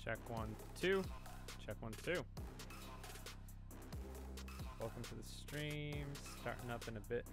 Check 1, 2. Check 1, 2. Welcome to the stream. Starting up in a bit.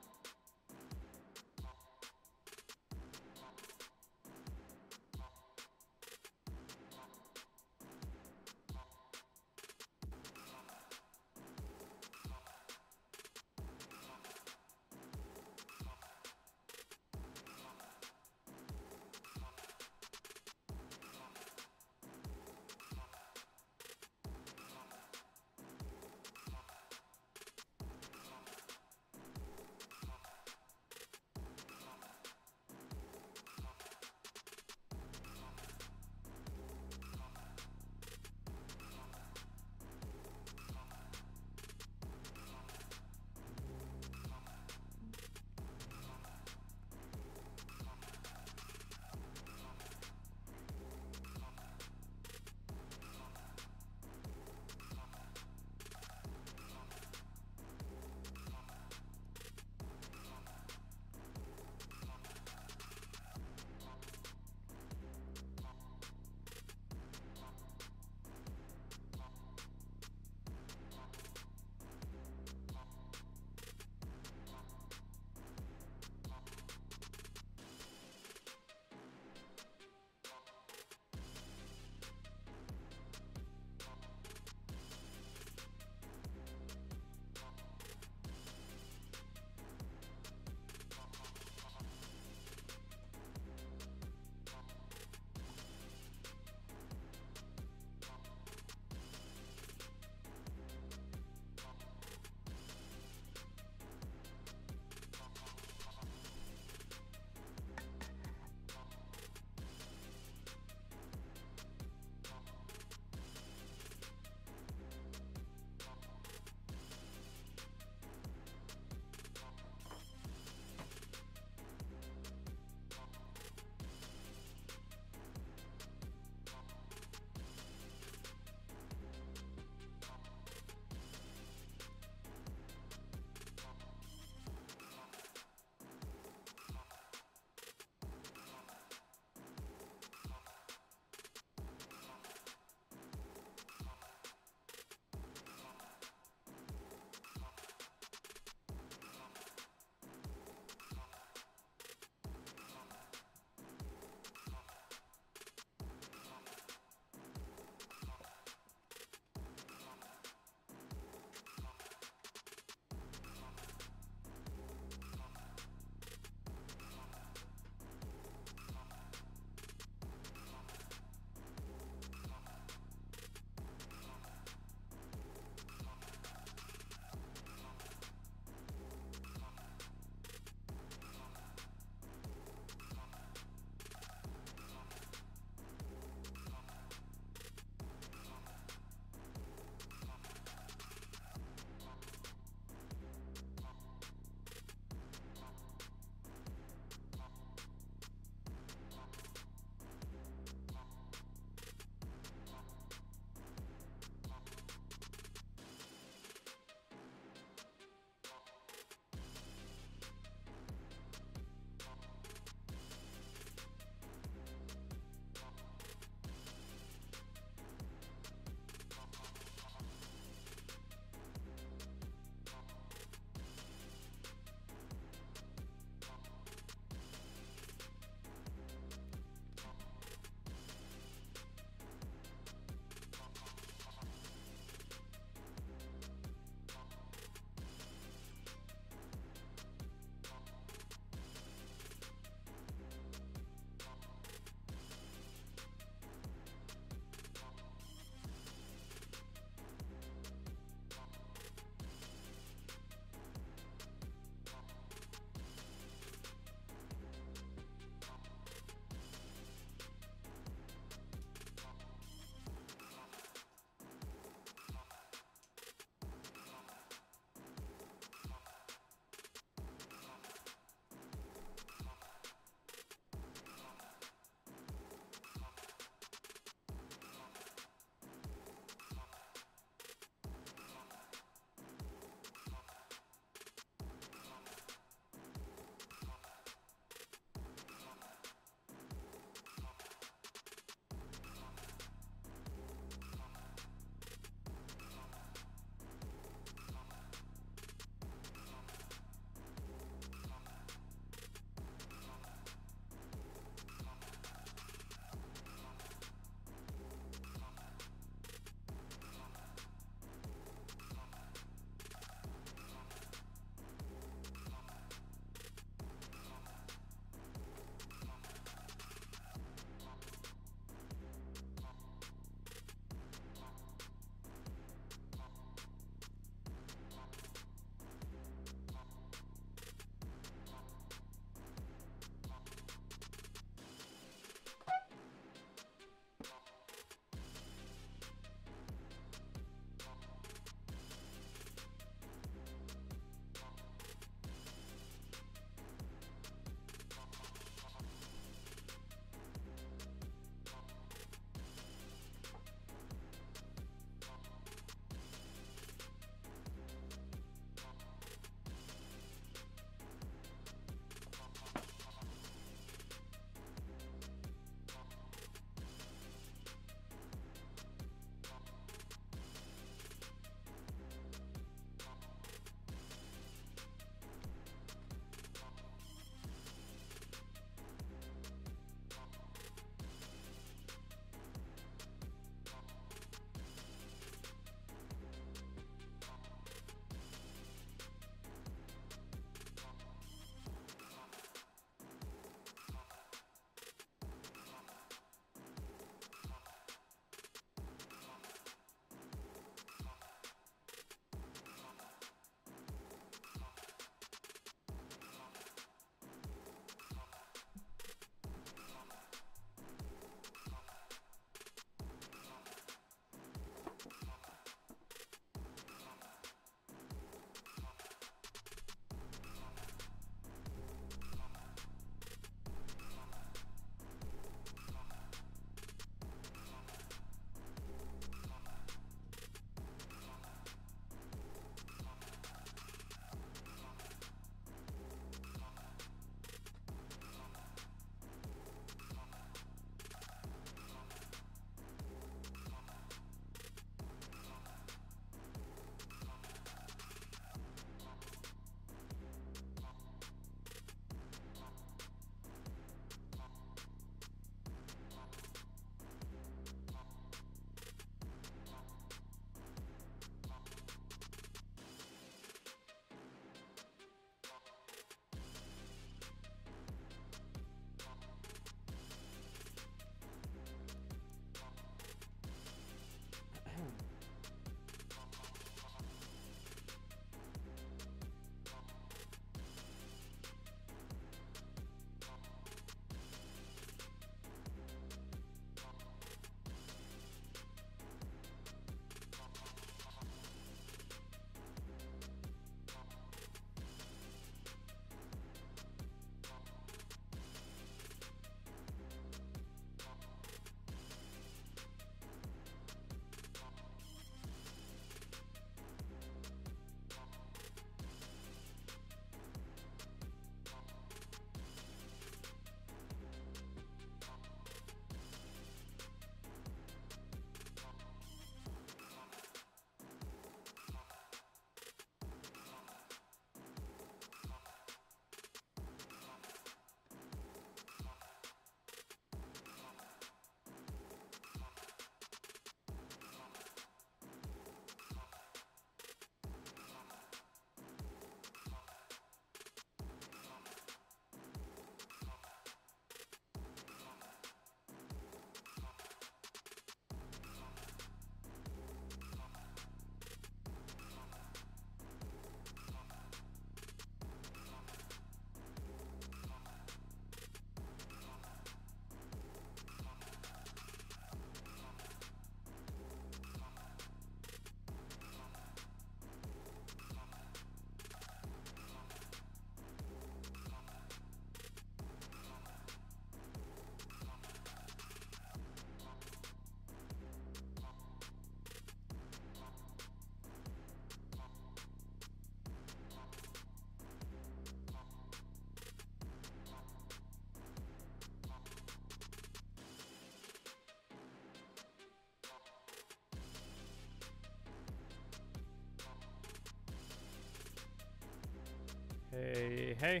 Hey, hey.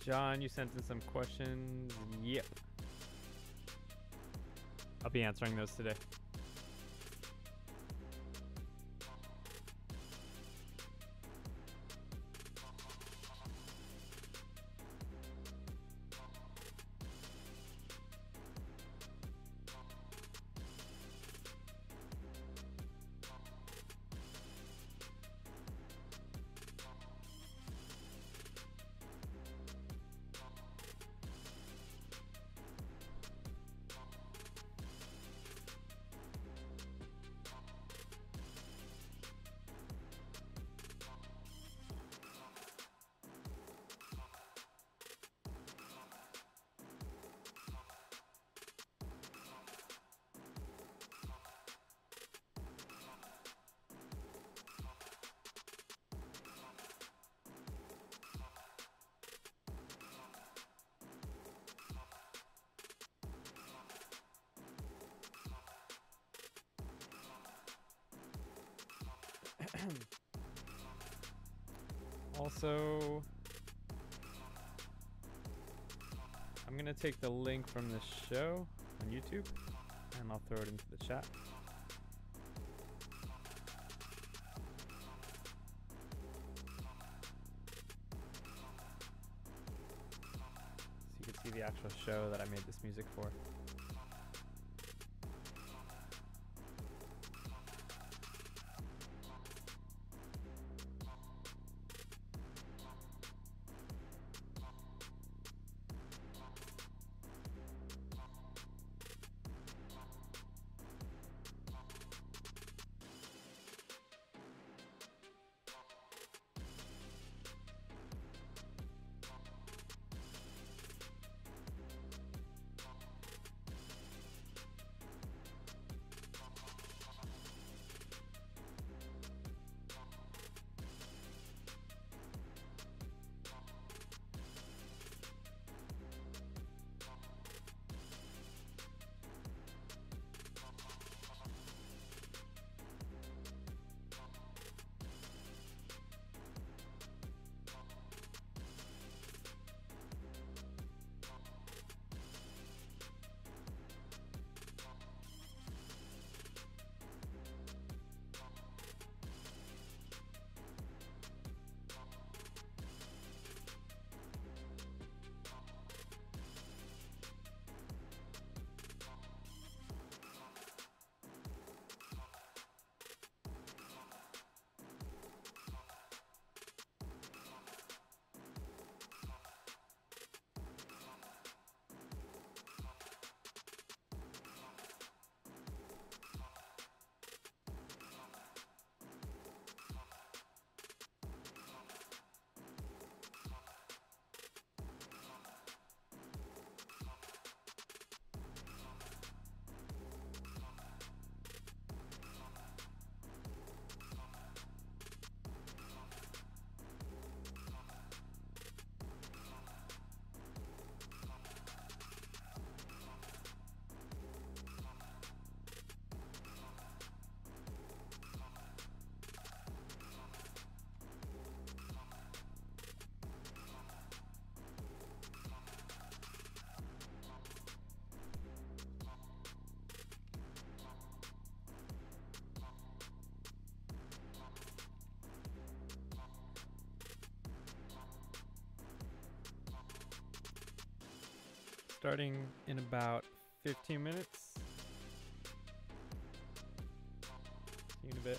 John, you sent in some questions. Yep. I'll be answering those today. Also, I'm going to take the link from this show on YouTube and I'll throw it into the chat. So you can see the actual show that I made this music for. Starting in about 15 minutes. See you in a bit.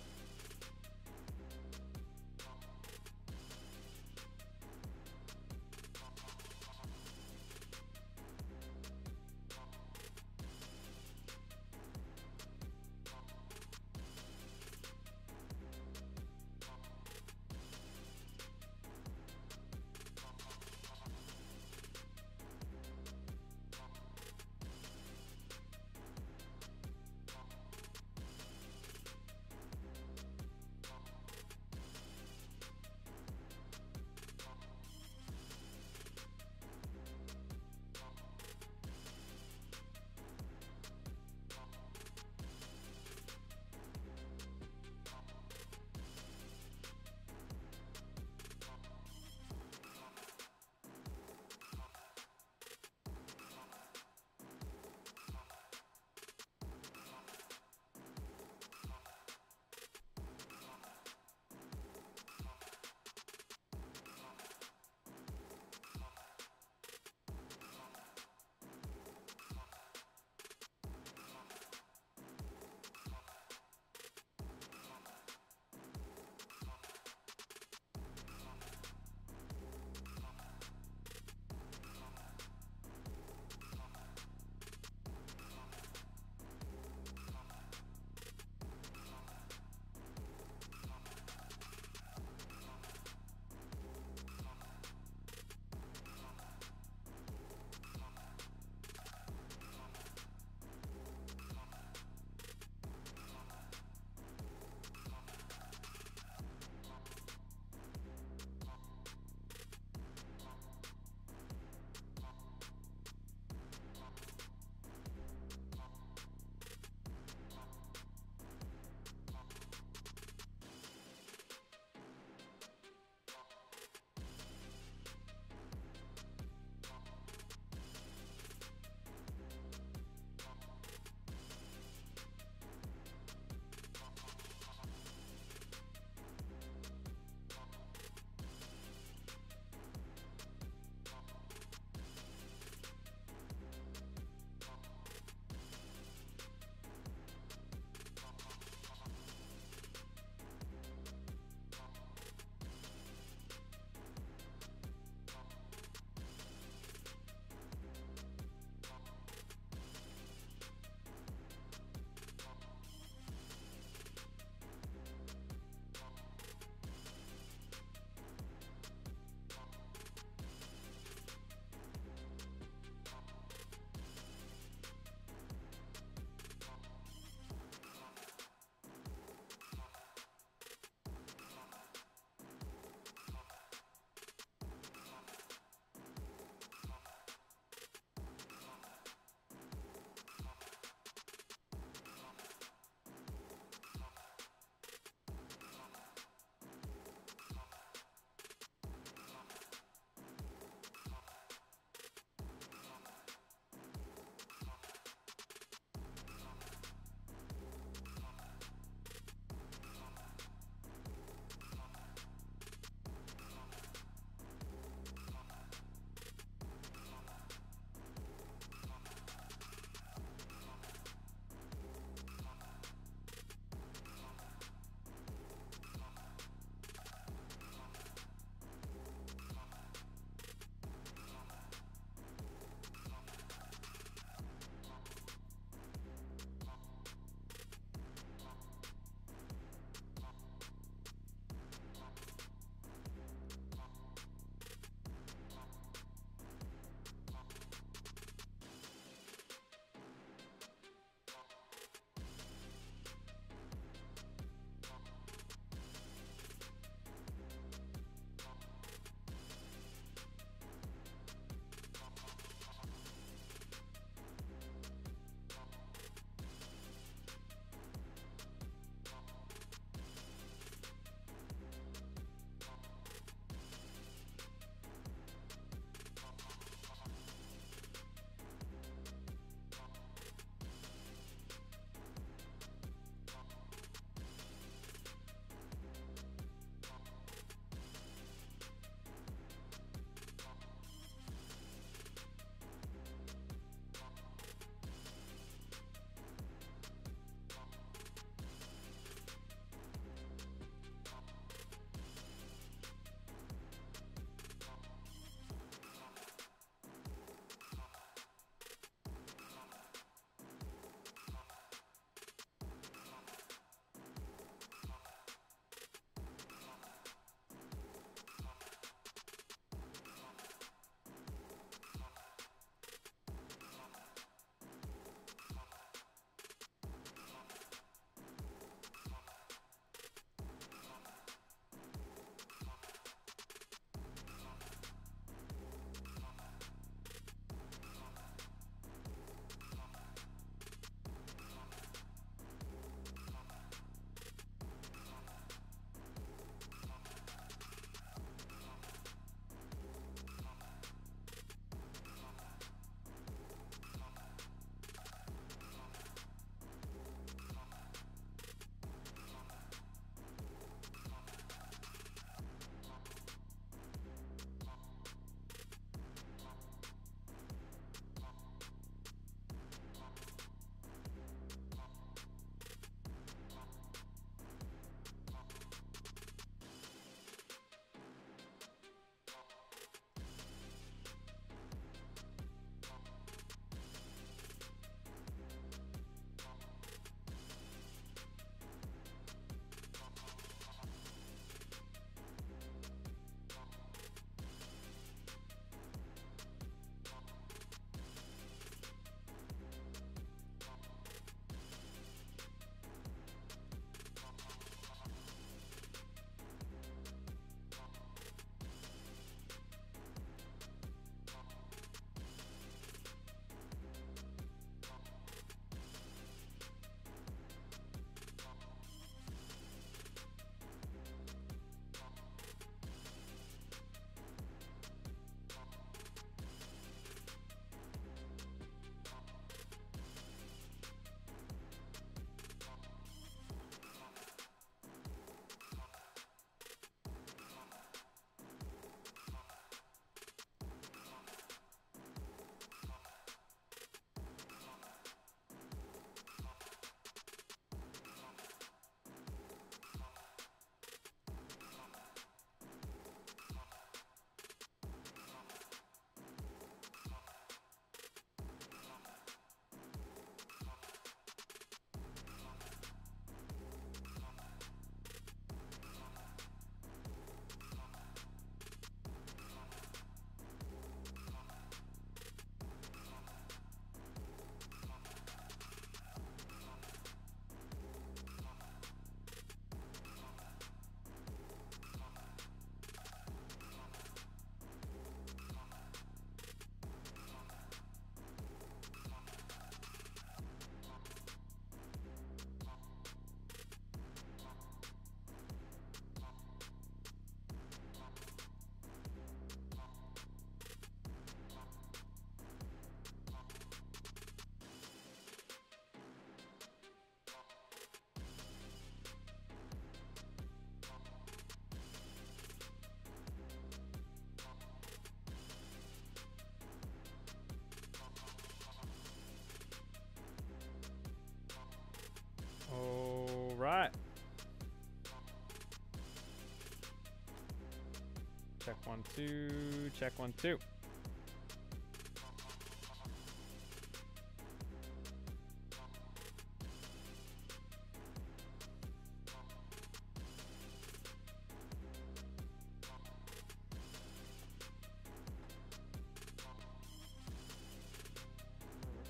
Check 1 2. Check 1 2.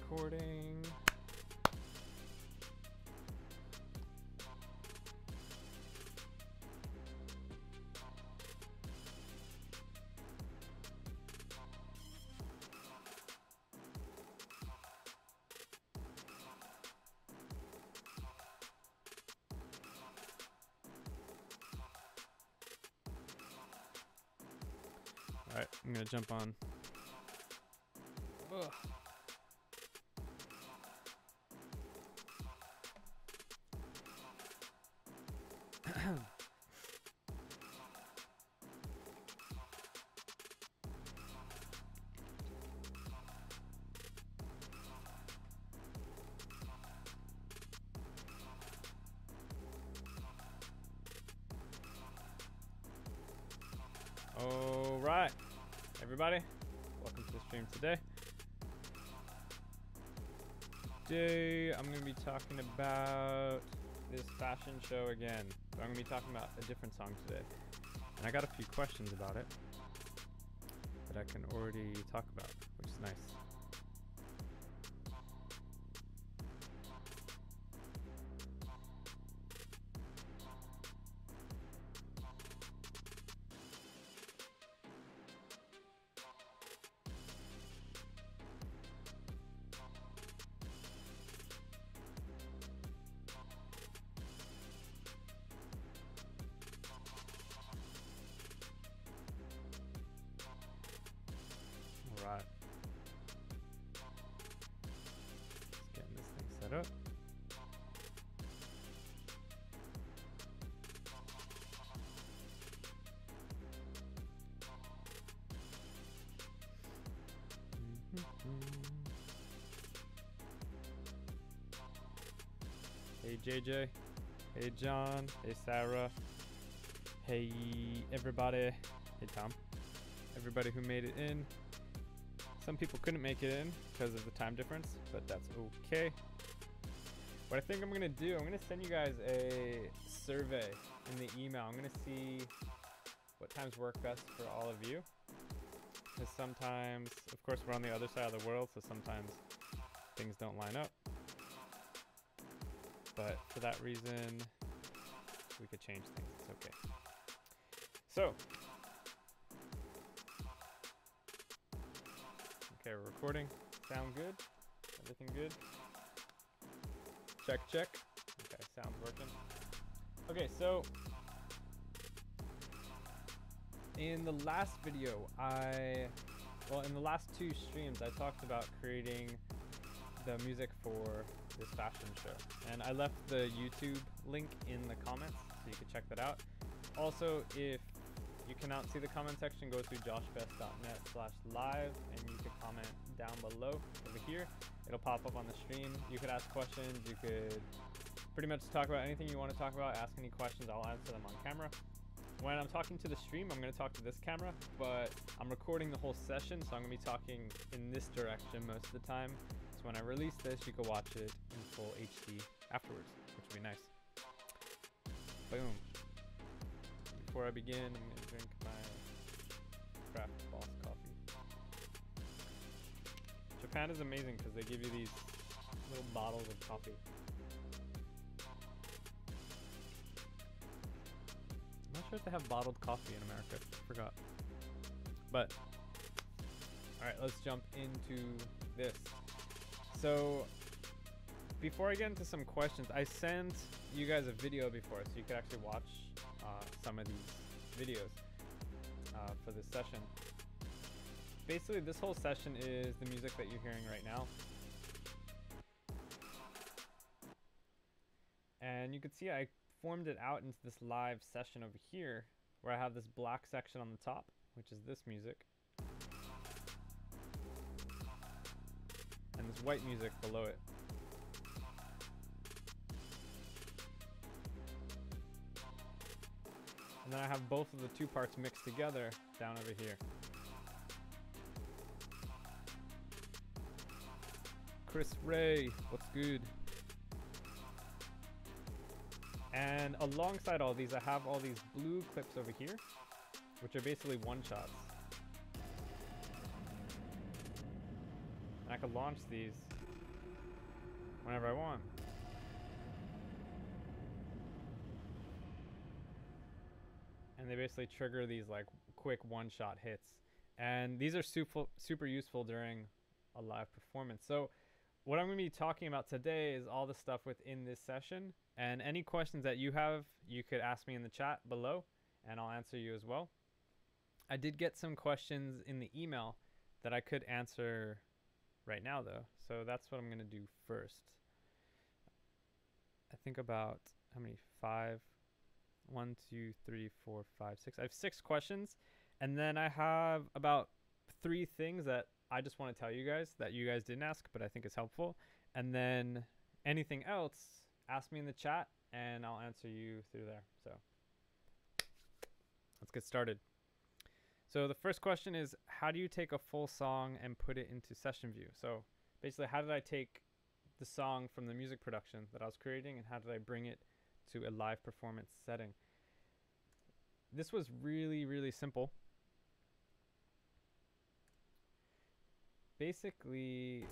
Recording. All right, I'm gonna jump on. Ugh. All right, everybody, welcome to the stream today. Today, I'm going to be talking about this fashion show again. So I'm going to be talking about a different song today. And I got a few questions about it that I can already talk about, which is nice. Alright. Just getting this thing set up. Hey JJ. Hey John. Hey Sarah. Hey everybody. Hey Tom. Everybody who made it in. Some people couldn't make it in because of the time difference, but that's okay. What I think I'm gonna do, I'm gonna send you guys a survey in the email. I'm gonna see what times work best for all of you. Because sometimes, of course, we're on the other side of the world, so sometimes things don't line up. But for that reason, we could change things, it's okay. So, okay, we're recording. Sound good? Everything good? Check, check. Okay, sound's working. Okay, so in the last video, in the last two streams, I talked about creating the music for this fashion show. And I left the YouTube link in the comments, so you can check that out. Also, if you cannot see the comment section, go to joshbess.net/live and you could comment down below over here. It'll pop up on the stream. You could ask questions. You could pretty much talk about anything you want to talk about. Ask any questions. I'll answer them on camera. When I'm talking to the stream, I'm going to talk to this camera, but I'm recording the whole session, so I'm going to be talking in this direction most of the time. So when I release this, you can watch it in full HD afterwards, which would be nice. Boom. Before I begin, I'm going to drink my craft Boss coffee. Japan is amazing because they give you these little bottles of coffee. I'm not sure if they have bottled coffee in America. I forgot. But, alright, let's jump into this. So, before I get into some questions, I sent you guys a video before so you could actually watch some of these videos for this session. Basically, this whole session is the music that you're hearing right now. And you can see I formed it out into this live session over here where I have this black section on the top, which is this music, and this white music below it. And then I have both of the two parts mixed together down over here. Chris Ray, what's good? And alongside all these, I have all these blue clips over here, which are basically one-shots. And I can launch these whenever I want. And they basically trigger these like quick one-shot hits. And these are super useful during a live performance. So what I'm going to be talking about today is all the stuff within this session. And any questions that you have, you could ask me in the chat below, and I'll answer you as well. I did get some questions in the email that I could answer right now, though. So that's what I'm going to do first. I think about how many? 5, 1, 2, 3, 4, 5, 6. I have 6 questions, and then I have about 3 things that I just want to tell you guys that you guys didn't ask, but I think is helpful. And then anything else, ask me in the chat, and I'll answer you through there. So let's get started. So the first question is, how do you take a full song and put it into session view? So basically, how did I take the song from the music production that I was creating, and how did I bring it to a live performance setting? This was really, really simple. Basically,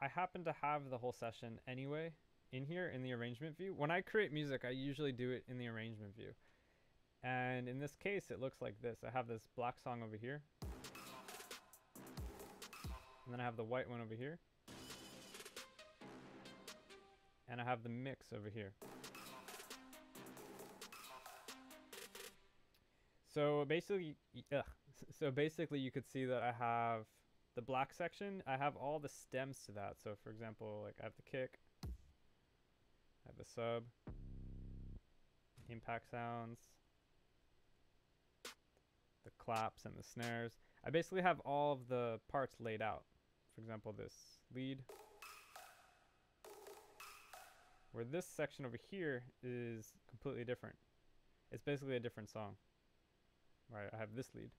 I happen to have the whole session anyway in here in the arrangement view. When I create music, I usually do it in the arrangement view. And in this case, it looks like this. I have this black song over here. And then I have the white one over here. And I have the mix over here. So basically, you could see that I have the black section. I have all the stems to that. So for example, like I have the kick, I have the sub, impact sounds, the claps and the snares. I basically have all of the parts laid out. For example, this lead, where this section over here is completely different. It's basically a different song. Right, I have this lead.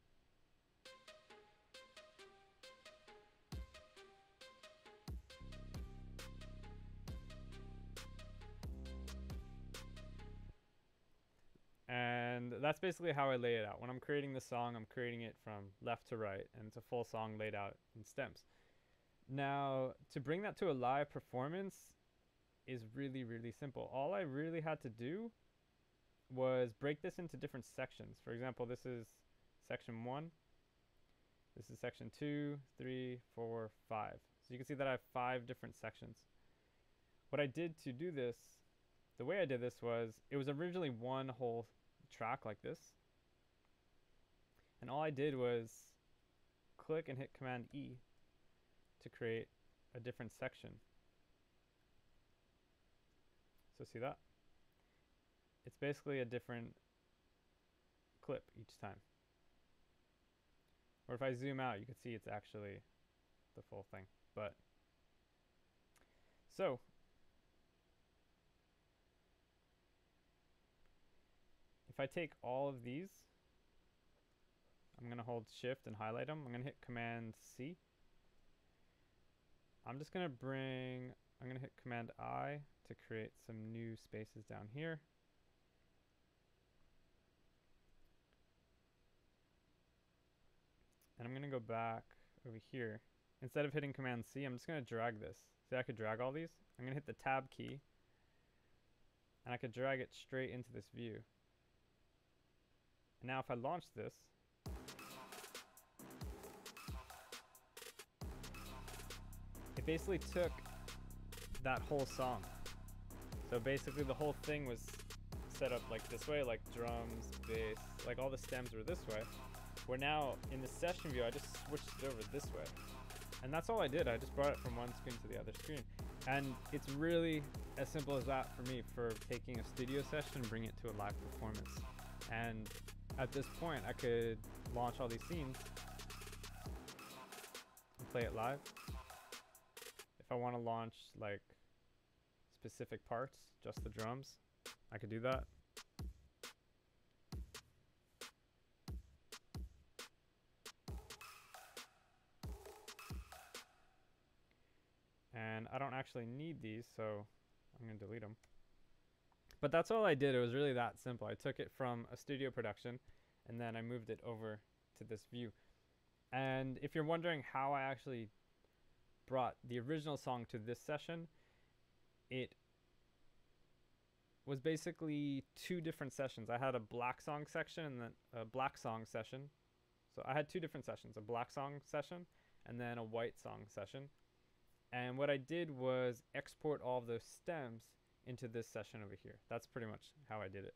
And that's basically how I lay it out. When I'm creating the song, I'm creating it from left to right, and it's a full song laid out in stems. Now, to bring that to a live performance is really, really simple. All I really had to do was break this into different sections. For example, this is section 1. This is section 2, 3, 4, 5. So you can see that I have 5 different sections. What I did to do this, the way I did this was, it was originally one whole track like this. And all I did was click and hit Command E to create a different section. So see that? It's basically a different clip each time. Or if I zoom out, you can see it's actually the full thing. But so if I take all of these, I'm going to hold Shift and highlight them. I'm going to hit Command C. I'm going to hit Command I to create some new spaces down here. And I'm going to go back over here. Instead of hitting Command C, I'm just going to drag this. See, I could drag all these. I'm going to hit the Tab key, and I could drag it straight into this view. And now if I launch this, it basically took that whole song. So basically the whole thing was set up like this way, like drums, bass, like all the stems were this way. Where now in the session view, I just switched it over this way. And that's all I did. I just brought it from one screen to the other screen. And it's really as simple as that for me, for taking a studio session and bring it to a live performance. And at this point, I could launch all these scenes and play it live. If I want to launch like specific parts, just the drums, I could do that. and I don't actually need these, so I'm gonna delete them. But that's all I did. It was really that simple. I took it from a studio production and then I moved it over to this view. And if you're wondering how I actually brought the original song to this session, it was basically two different sessions. I had a black song section and then a black song session. So I had two different sessions, a black song session and then a white song session. And what I did was export all of those stems into this session over here. That's pretty much how I did it.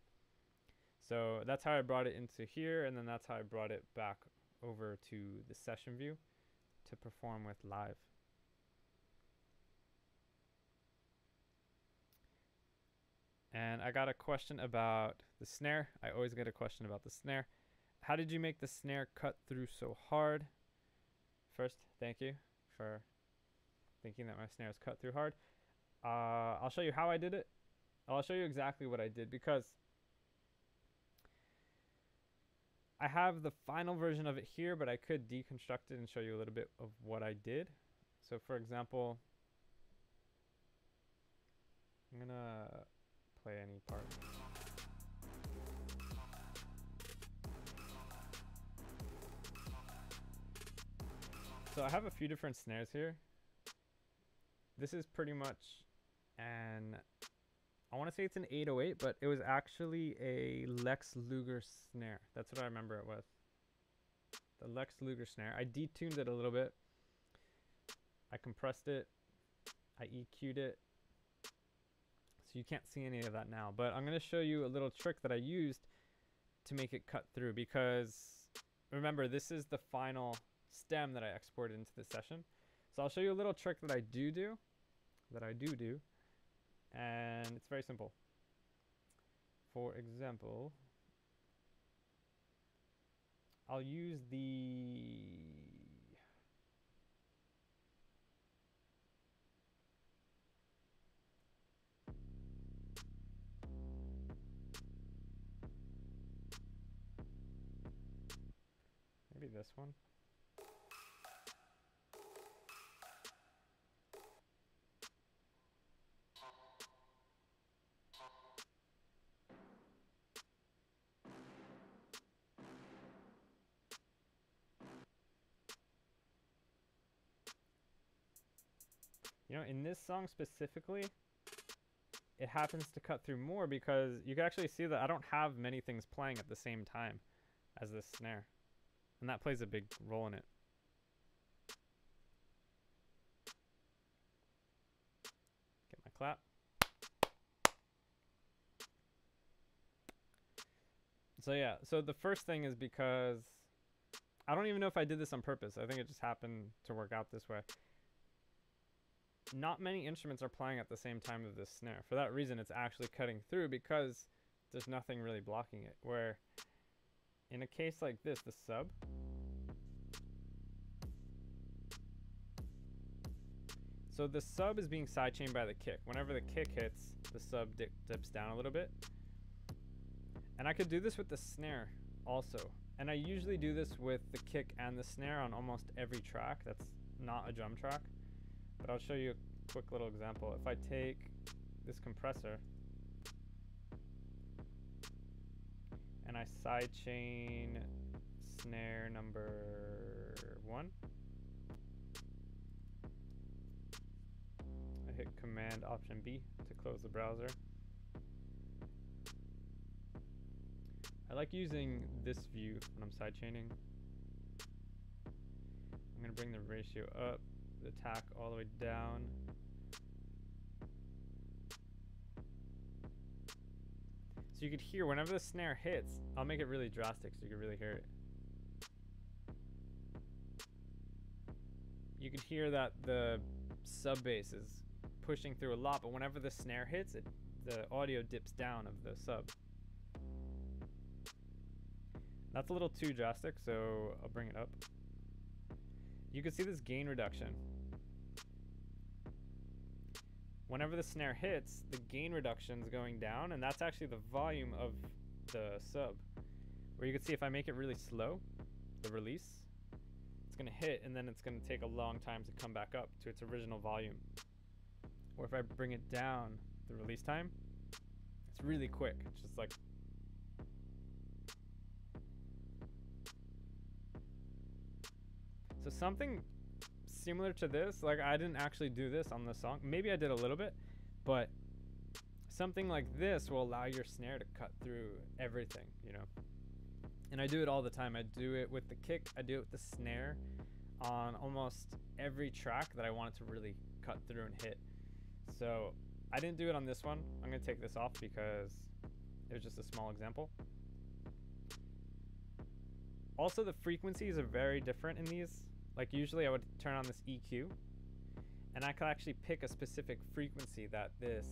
So that's how I brought it into here, and then that's how I brought it back over to the session view to perform with live. And I got a question about the snare. I always get a question about the snare. How did you make the snare cut through so hard? First, thank you for thinking that my snare is cut through hard. I'll show you how I did it. I'll show you exactly what I did because I have the final version of it here, but I could deconstruct it and show you a little bit of what I did. So for example, I'm gonna play any part. So I have a few different snares here. This is pretty much I want to say it's an 808, but it was actually a Lex Luger snare. That's what I remember it was. The Lex Luger snare. I detuned it a little bit. I compressed it. I EQ'd it. So you can't see any of that now, but I'm going to show you a little trick that I used to make it cut through, because remember, this is the final stem that I exported into the session. So I'll show you a little trick that I do, and it's very simple. For example, I'll use maybe this one. You know, in this song specifically, it happens to cut through more because you can actually see that I don't have many things playing at the same time as this snare. And that plays a big role in it. Get my clap. So yeah, so the first thing is because I don't even know if I did this on purpose. I think it just happened to work out this way. Not many instruments are playing at the same time of this snare. For that reason, it's actually cutting through because there's nothing really blocking it. Where in a case like this, the sub, so the sub is being sidechained by the kick. Whenever the kick hits, the sub dips down a little bit. And I could do this with the snare also. And I usually do this with the kick and the snare on almost every track that's not a drum track. But I'll show you a quick little example. If I take this compressor and I sidechain snare number 1, I hit Command Option B to close the browser. I like using this view when I'm sidechaining. I'm going to bring the ratio up, the attack all the way down. So you could hear whenever the snare hits, I'll make it really drastic so you can really hear it. You can hear that the sub bass is pushing through a lot, but whenever the snare hits, the audio dips down of the sub. That's a little too drastic, so I'll bring it up. You can see this gain reduction. Whenever the snare hits, the gain reduction is going down, and that's actually the volume of the sub. Where you can see if I make it really slow, the release, it's going to hit, and then it's going to take a long time to come back up to its original volume. or if I bring it down, the release time, it's really quick. It's just like, so something similar to this, like I didn't actually do this on the song. Maybe I did a little bit, but something like this will allow your snare to cut through everything, you know? And I do it all the time. I do it with the kick, I do it with the snare on almost every track that I want it to really cut through and hit. So I didn't do it on this one. I'm gonna take this off because it was just a small example. Also, the frequencies are very different in these. Like usually I would turn on this EQ and I could actually pick a specific frequency that this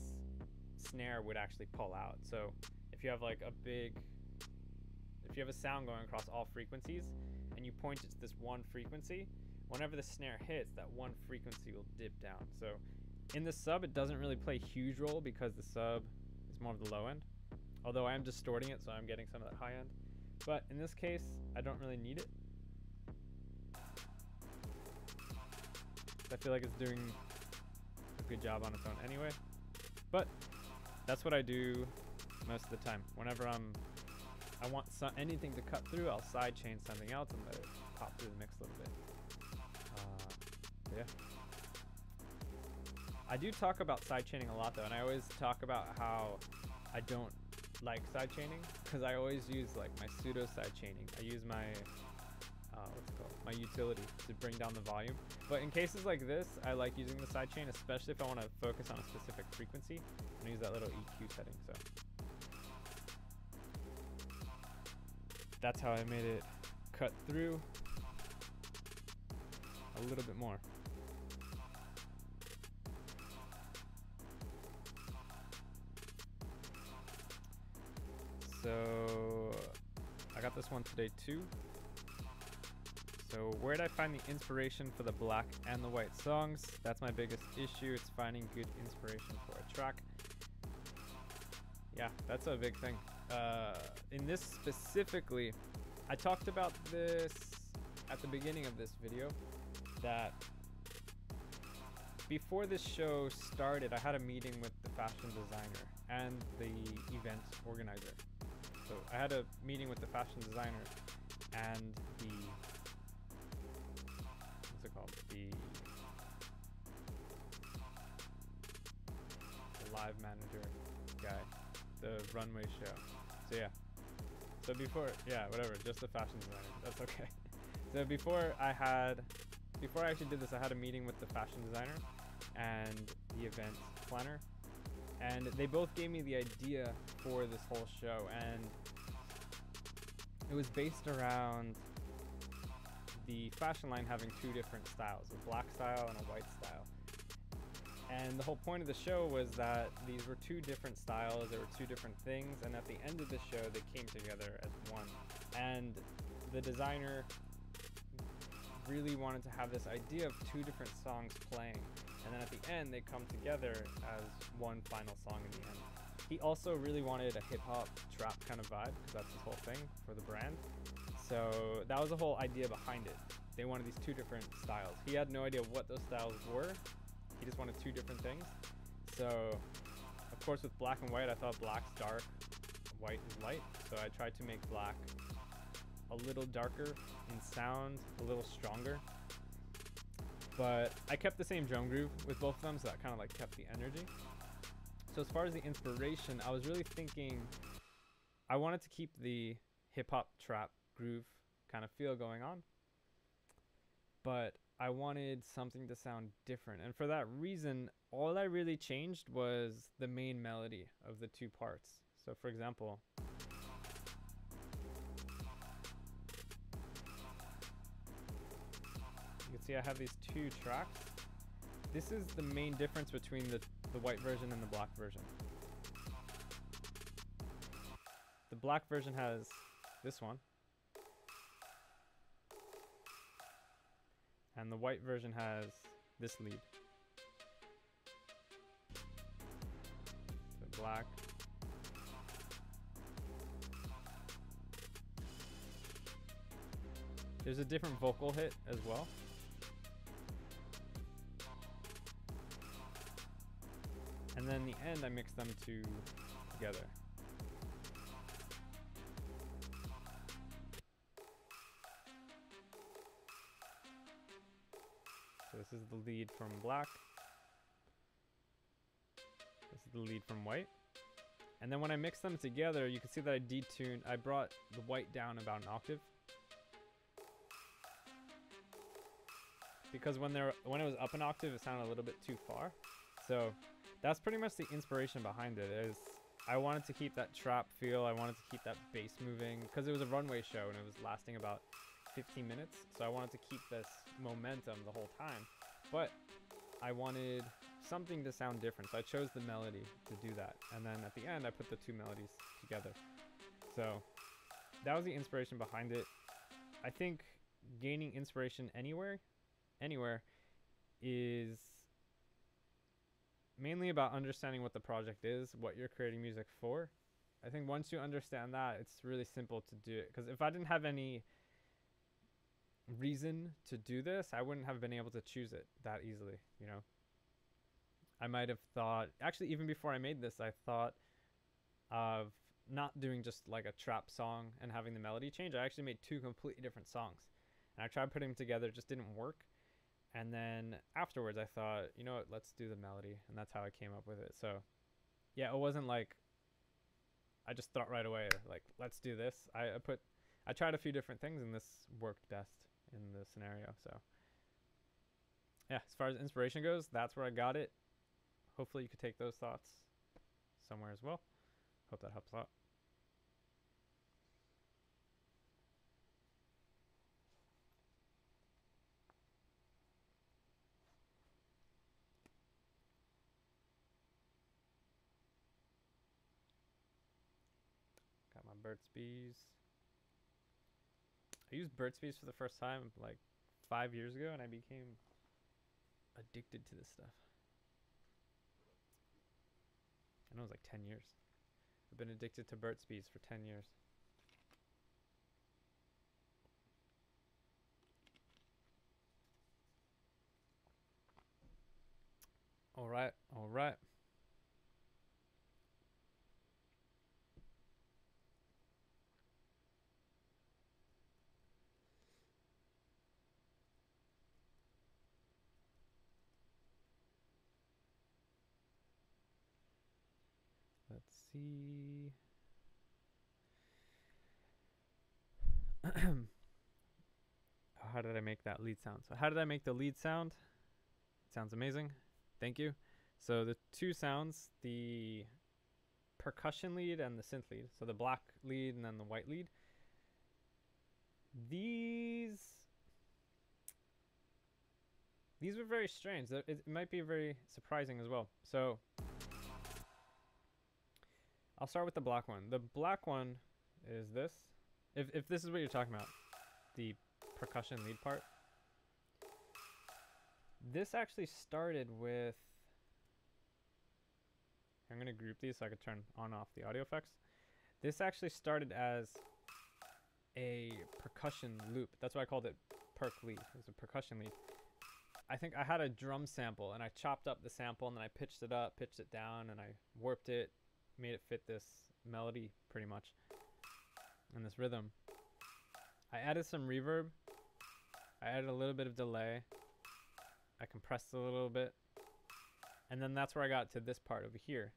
snare would actually pull out. So if you have like if you have a sound going across all frequencies and you point it to this one frequency, whenever the snare hits, that one frequency will dip down. So in the sub, it doesn't really play a huge role because the sub is more of the low end, although I am distorting it, so I'm getting some of that high end. But in this case, I don't really need it. I feel like it's doing a good job on its own anyway. But that's what I do most of the time. Whenever I want anything to cut through, I'll sidechain something else and let it pop through the mix a little bit. Yeah. I do talk about sidechaining a lot though, and I always talk about how I don't like sidechaining because I always use like my pseudo sidechaining. I use my what's it called? My utility to bring down the volume. But in cases like this, I like using the sidechain, especially if I want to focus on a specific frequency. I'm gonna use that little EQ setting. So that's how I made it cut through a little bit more. So I got this one today too. So where did I find the inspiration for the black and the white songs? That's my biggest issue. It's finding good inspiration for a track. Yeah, that's a big thing. In this specifically, I talked about this at the beginning of this video, that before this show started, I had a meeting with the fashion designer and the event organizer. So I had a meeting with the fashion designer and the, what's it called? The live manager guy, the runway show. So yeah. So before, yeah, whatever, just the fashion designer. That's okay. So before I actually did this, I had a meeting with the fashion designer and the event planner, and they both gave me the idea for this whole show, and it was based around the fashion line having two different styles, a black style and a white style. And the whole point of the show was that these were two different styles, there were two different things, and at the end of the show they came together as one. And the designer really wanted to have this idea of two different songs playing, and then at the end they come together as one final song in the end. He also really wanted a hip-hop trap kind of vibe, because that's his whole thing for the brand. So that was the whole idea behind it. They wanted these two different styles. He had no idea what those styles were. He just wanted two different things. So of course with black and white, I thought black's dark, white is light. So I tried to make black a little darker in sound, a little stronger. But I kept the same drum groove with both of them, so that kind of like kept the energy. So as far as the inspiration, I was really thinking, I wanted to keep the hip hop trap groove kind of feel going on, but I wanted something to sound different. And for that reason, all I really changed was the main melody of the two parts. So for example, you can see I have these two tracks. This is the main difference between the white version and the black version. The black version has this one, and the white version has this lead. So black. There's a different vocal hit as well. And then in the end, I mix them two together. So this is the lead from black. This is the lead from white. And then when I mix them together, you can see that I detuned. I brought the white down about an octave. Because when it was up an octave, it sounded a little bit too far. So that's pretty much the inspiration behind it. I wanted to keep that trap feel. I wanted to keep that bass moving because it was a runway show and it was lasting about 15 minutes. So I wanted to keep this momentum the whole time. But I wanted something to sound different. So I chose the melody to do that. And then at the end, I put the two melodies together. So that was the inspiration behind it. I think gaining inspiration anywhere is mainly about understanding what the project is, what you're creating music for. I think once you understand that, it's really simple to do it. Because if I didn't have any reason to do this, I wouldn't have been able to choose it that easily, you know? I might have thought, actually even before I made this, I thought of not doing just like a trap song and having the melody change. I actually made two completely different songs. And I tried putting them together, it just didn't work. And then afterwards I thought, you know what, let's do the melody. And that's how I came up with it. So yeah, it wasn't like, I just thought right away, like, let's do this. I tried a few different things and this worked best in the scenario. So yeah, as far as inspiration goes, that's where I got it. Hopefully you could take those thoughts somewhere as well. Hope that helps out. Got my Burt's Bees. I used Burt's Bees for the first time like 5 years ago and I became addicted to this stuff. I know it was like 10 years. I've been addicted to Burt's Bees for 10 years. All right, all right. Let's see. How did I make that lead sound? So how did I make the lead sound? It sounds amazing. Thank you. So the two sounds, the percussion lead and the synth lead. So the black lead and then the white lead. These were very strange. It might be very surprising as well. So I'll start with the black one. The black one is this. If this is what you're talking about, the percussion lead part. This actually started with, I'm going to group these so I could turn on off the audio effects. This actually started as a percussion loop. That's why I called it perc lead. It was a percussion lead. I think I had a drum sample and I chopped up the sample and then I pitched it up, pitched it down, and I warped it, made it fit this melody pretty much and this rhythm. I added some reverb. I added a little bit of delay. I compressed it a little bit. And then that's where I got to this part over here.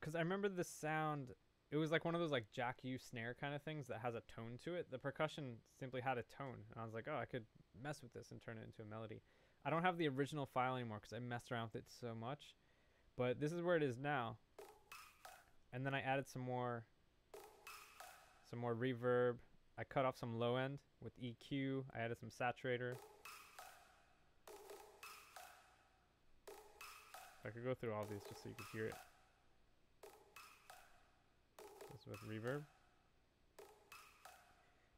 Because I remember the sound, it was like one of those like Jack U snare kind of things that has a tone to it. The percussion simply had a tone. And I was like, oh, I could mess with this and turn it into a melody. I don't have the original file anymore because I messed around with it so much. But this is where it is now. And then I added some more reverb. I cut off some low end with EQ. I added some saturator. I could go through all these just so you could hear it. This with reverb.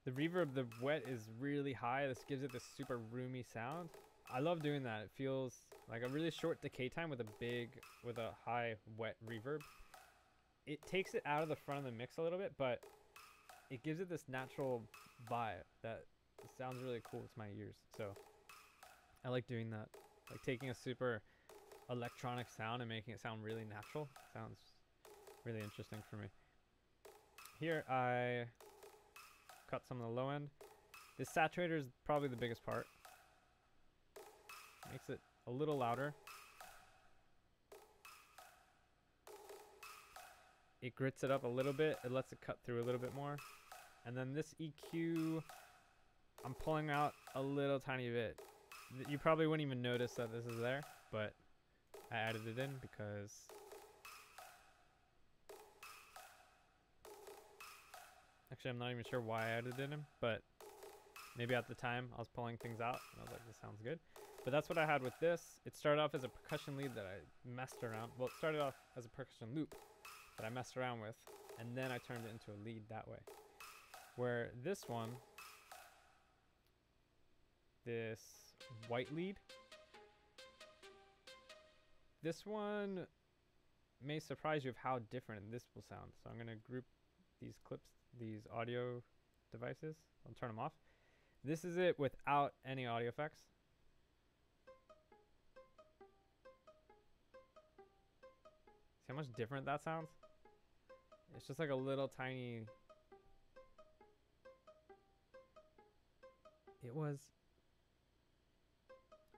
The reverb, the wet is really high. This gives it this super roomy sound. I love doing that. It feels like a really short decay time with a high wet reverb. It takes it out of the front of the mix a little bit, but it gives it this natural vibe that sounds really cool to my ears. So I like doing that. Like taking a super electronic sound and making it sound really natural. Sounds really interesting for me. Here I cut some of the low end. This saturator is probably the biggest part. Makes it a little louder. It grits it up a little bit. It lets it cut through a little bit more. And then this EQ, I'm pulling out a little tiny bit. You probably wouldn't even notice that this is there, but I added it in because actually I'm not even sure why I added it in, but maybe at the time I was pulling things out and I was like, this sounds good. But that's what I had with this. It started off as a percussion lead that I messed around. Well, it started off as a percussion loop that I messed around with, and then I turned it into a lead that way. Where this one, this white lead, this one may surprise you of how different this will sound. So I'm gonna group these clips, these audio devices. I'll turn them off. This is it without any audio effects. See how much different that sounds? It's just like a little tiny... It was...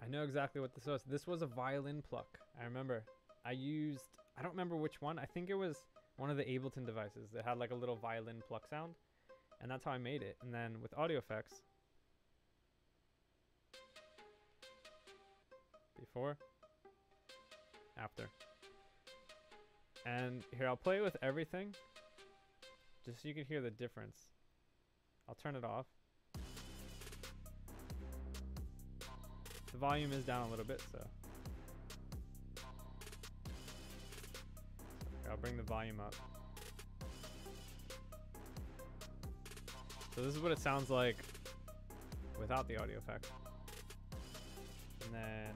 I know exactly what this was. This was a violin pluck. I remember. I don't remember which one. I think it was one of the Ableton devices that had like a little violin pluck sound. And that's how I made it. And then with audio effects... Before. After. And here, I'll play with everything, just so you can hear the difference. I'll turn it off. The volume is down a little bit, so. I'll bring the volume up. So this is what it sounds like without the audio effect. And then...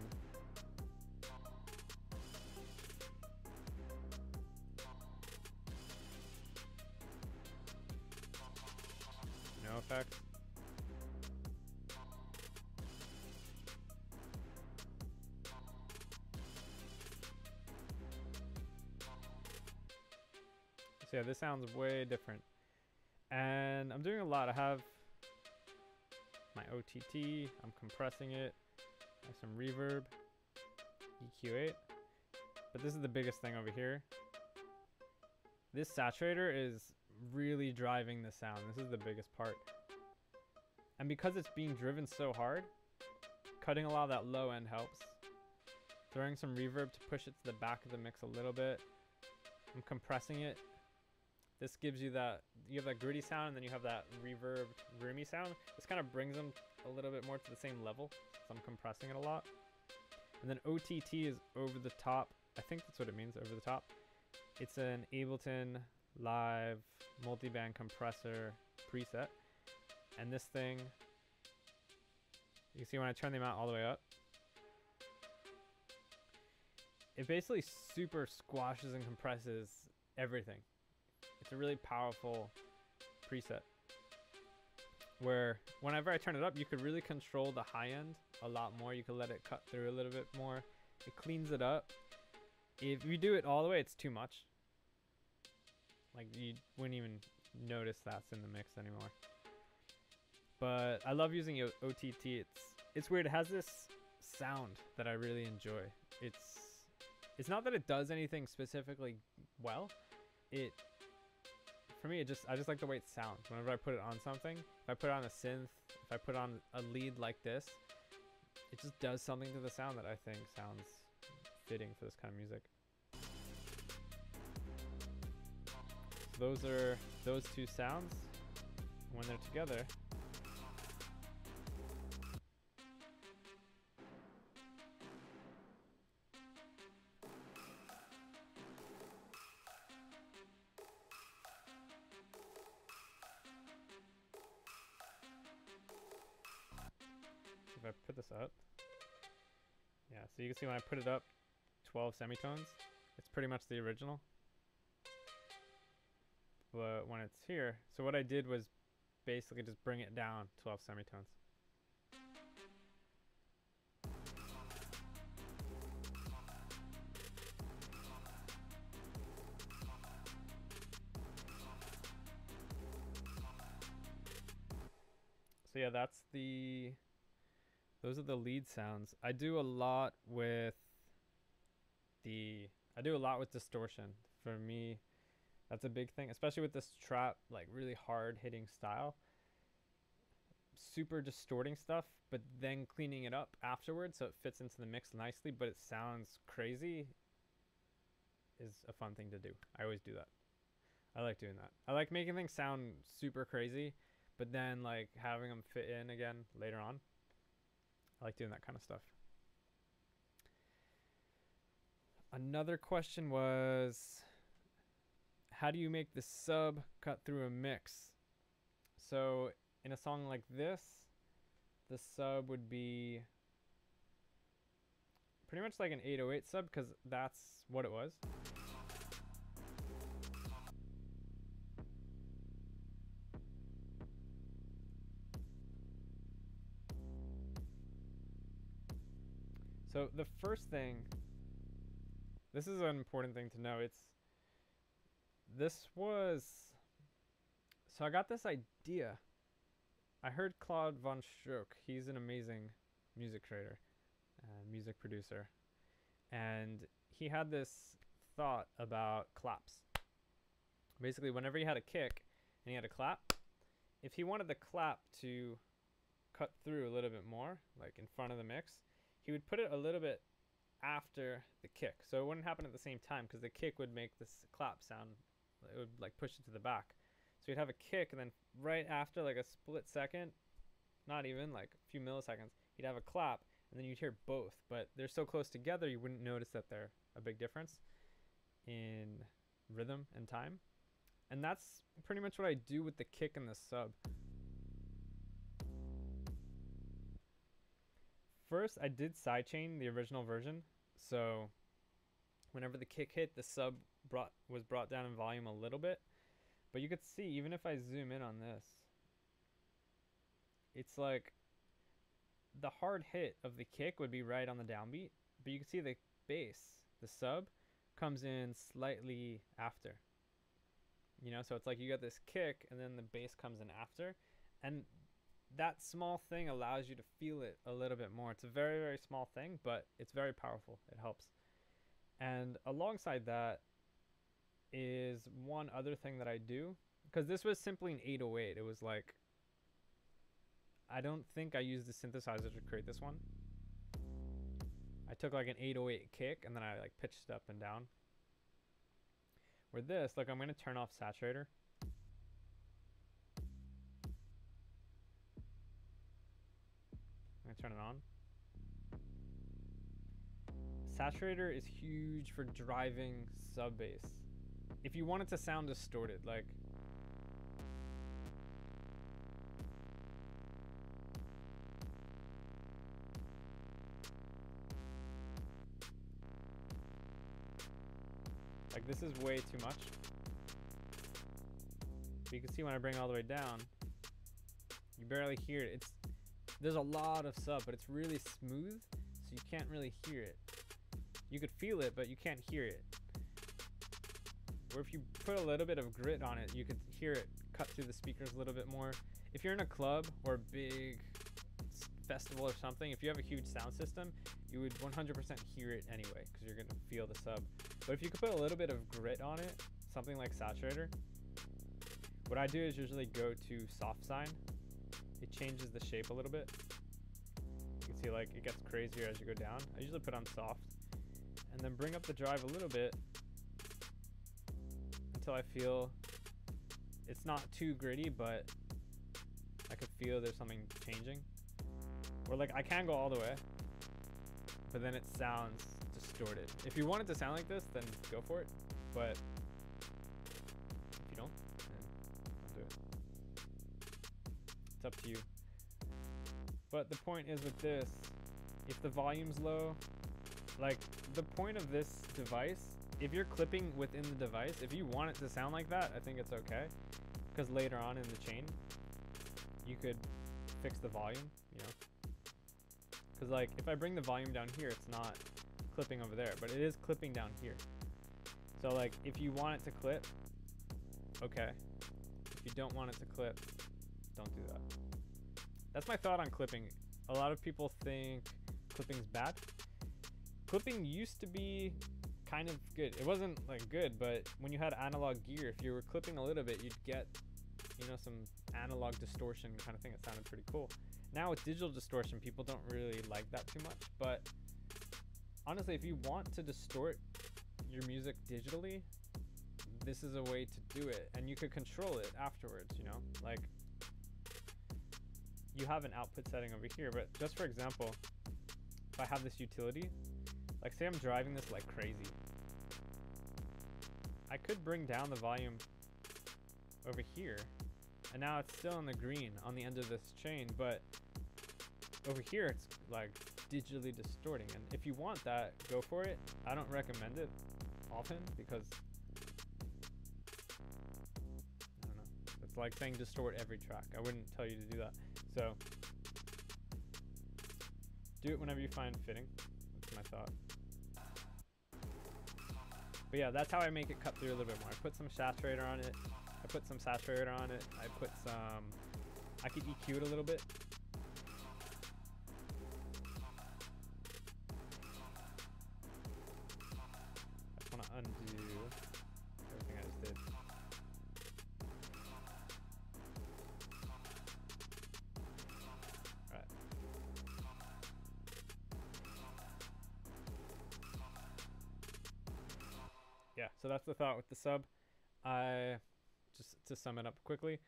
no effect. So yeah, this sounds way different. And I'm doing a lot. I have my OTT, I'm compressing it, I have some reverb, EQ8. But this is the biggest thing over here. This saturator is really driving the sound. This is the biggest part. And because it's being driven so hard, cutting a lot of that low end helps. Throwing some reverb to push it to the back of the mix a little bit. I'm compressing it. This gives you that, you have that gritty sound and then you have that reverb, roomy sound. This kind of brings them a little bit more to the same level. So I'm compressing it a lot. And then OTT is over the top. I think that's what it means, over the top. It's an Ableton Live multiband compressor preset. And this thing, you can see when I turn the amount all the way up, it basically super squashes and compresses everything. It's a really powerful preset where whenever I turn it up, you could really control the high end a lot more. You could let it cut through a little bit more. It cleans it up. If you do it all the way, it's too much. Like you wouldn't even notice that's in the mix anymore. But I love using OTT. It's weird. It has this sound that I really enjoy. It's not that it does anything specifically well. For me, I just like the way it sounds. Whenever I put it on something, if I put it on a synth, if I put on a lead like this, it just does something to the sound that I think sounds fitting for this kind of music. So those are those two sounds. When they're together, if I put this up, yeah, so you can see when I put it up 12 semitones, it's pretty much the original. But when it's here, so what I did was basically just bring it down 12 semitones. yeah, those are the lead sounds. I do a lot with distortion. For me, that's a big thing, especially with this trap, like really hard hitting style. Super distorting stuff, but then cleaning it up afterwards so it fits into the mix nicely, but it sounds crazy, is a fun thing to do. I always do that. I like doing that. I like making things sound super crazy, but then like having them fit in again later on. I like doing that kind of stuff. Another question was, how do you make the sub cut through a mix? So in a song like this, the sub would be pretty much like an 808 sub, because that's what it was. So the first thing, this is an important thing to know. So I got this idea. I heard Claude Von Stroke. He's an amazing music creator, music producer. And he had this thought about claps. Basically, whenever he had a kick and he had a clap, if he wanted the clap to cut through a little bit more, like in front of the mix, he would put it a little bit after the kick. So it wouldn't happen at the same time, because the kick would make this clap sound. It would like push it to the back. So you'd have a kick, and then right after, like a split second, not even, like a few milliseconds, you'd have a clap, and then you'd hear both. But they're so close together, you wouldn't notice that they're a big difference in rhythm and time. And that's pretty much what I do with the kick and the sub. First, I did sidechain the original version, so whenever the kick hit, the sub was brought down in volume a little bit. But you could see, even if I zoom in on this, it's like the hard hit of the kick would be right on the downbeat, but you can see the bass, the sub, comes in slightly after. You know, so it's like you got this kick, and then the bass comes in after, and that small thing allows you to feel it a little bit more. It's a very, very small thing, but it's very powerful. It helps. And alongside that is one other thing that I do, because this was simply an 808. It was like, I don't think I used the synthesizer to create this one. I took like an 808 kick, and then I like pitched it up and down. Where this, like, I'm going to turn off saturator. I'm going to turn it on. Saturator is huge for driving sub bass. If you want it to sound distorted, like, this is way too much. But you can see when I bring it all the way down, you barely hear it. There's a lot of sub, but it's really smooth, so you can't really hear it. You could feel it, but you can't hear it. Or if you put a little bit of grit on it, you could hear it cut through the speakers a little bit more. If you're in a club or a big festival or something, if you have a huge sound system, you would 100% hear it anyway, because you're going to feel the sub. But if you could put a little bit of grit on it, something like saturator, what I do is usually go to soft sign. It changes the shape a little bit. You can see like it gets crazier as you go down. I usually put on soft, and then bring up the drive a little bit until I feel it's not too gritty, but I could feel there's something changing. Or like I can go all the way, but then it sounds distorted. If you want it to sound like this, then go for it. But if you don't, then don't do it. It's up to you. But the point is with this, if the volume's low, like the point of this device, if you're clipping within the device, if you want it to sound like that, I think it's okay. Because later on in the chain, you could fix the volume, you know. Because like if I bring the volume down here, it's not clipping over there, but it is clipping down here. So like if you want it to clip, okay. If you don't want it to clip, don't do that. That's my thought on clipping. A lot of people think clipping's bad. Clipping used to be kind of good. It wasn't like good, but when you had analog gear, if you were clipping a little bit, you'd get, you know, some analog distortion kind of thing. It sounded pretty cool. Now with digital distortion, people don't really like that too much, but honestly, if you want to distort your music digitally, this is a way to do it, and you could control it afterwards, you know? Like, you have an output setting over here, but just for example, if I have this utility, like say I'm driving this like crazy, I could bring down the volume over here, and now it's still in the green on the end of this chain, but over here it's like digitally distorting. And if you want that, go for it. I don't recommend it often because I don't know, it's like saying distort every track. I wouldn't tell you to do that. So do it whenever you find fitting. That's my thought. But yeah, that's how I make it cut through a little bit more. I put some saturator on it. I put some saturator on it. I put some, I could EQ it a little bit. I just want to undo everything I just did. Alright. Yeah, so that's the thought with the sub. Just to sum it up quickly,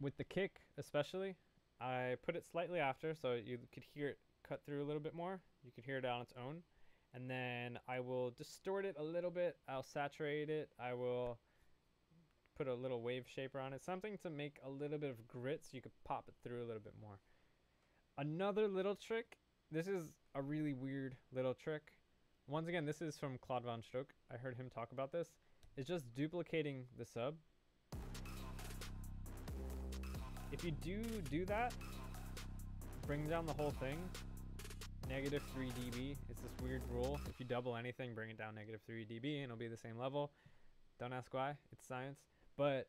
with the kick especially, I put it slightly after so you could hear it cut through a little bit more. You could hear it on its own, and then I will distort it a little bit. I'll saturate it. I will put a little wave shaper on it, something to make a little bit of grit so you could pop it through a little bit more. Another little trick, this is a really weird little trick. Once again, this is from Claude Von Stroke. I heard him talk about this. It's just duplicating the sub. If you do that, bring down the whole thing, negative 3 dB. It's this weird rule. If you double anything, bring it down negative 3 dB and it'll be the same level. Don't ask why, it's science. But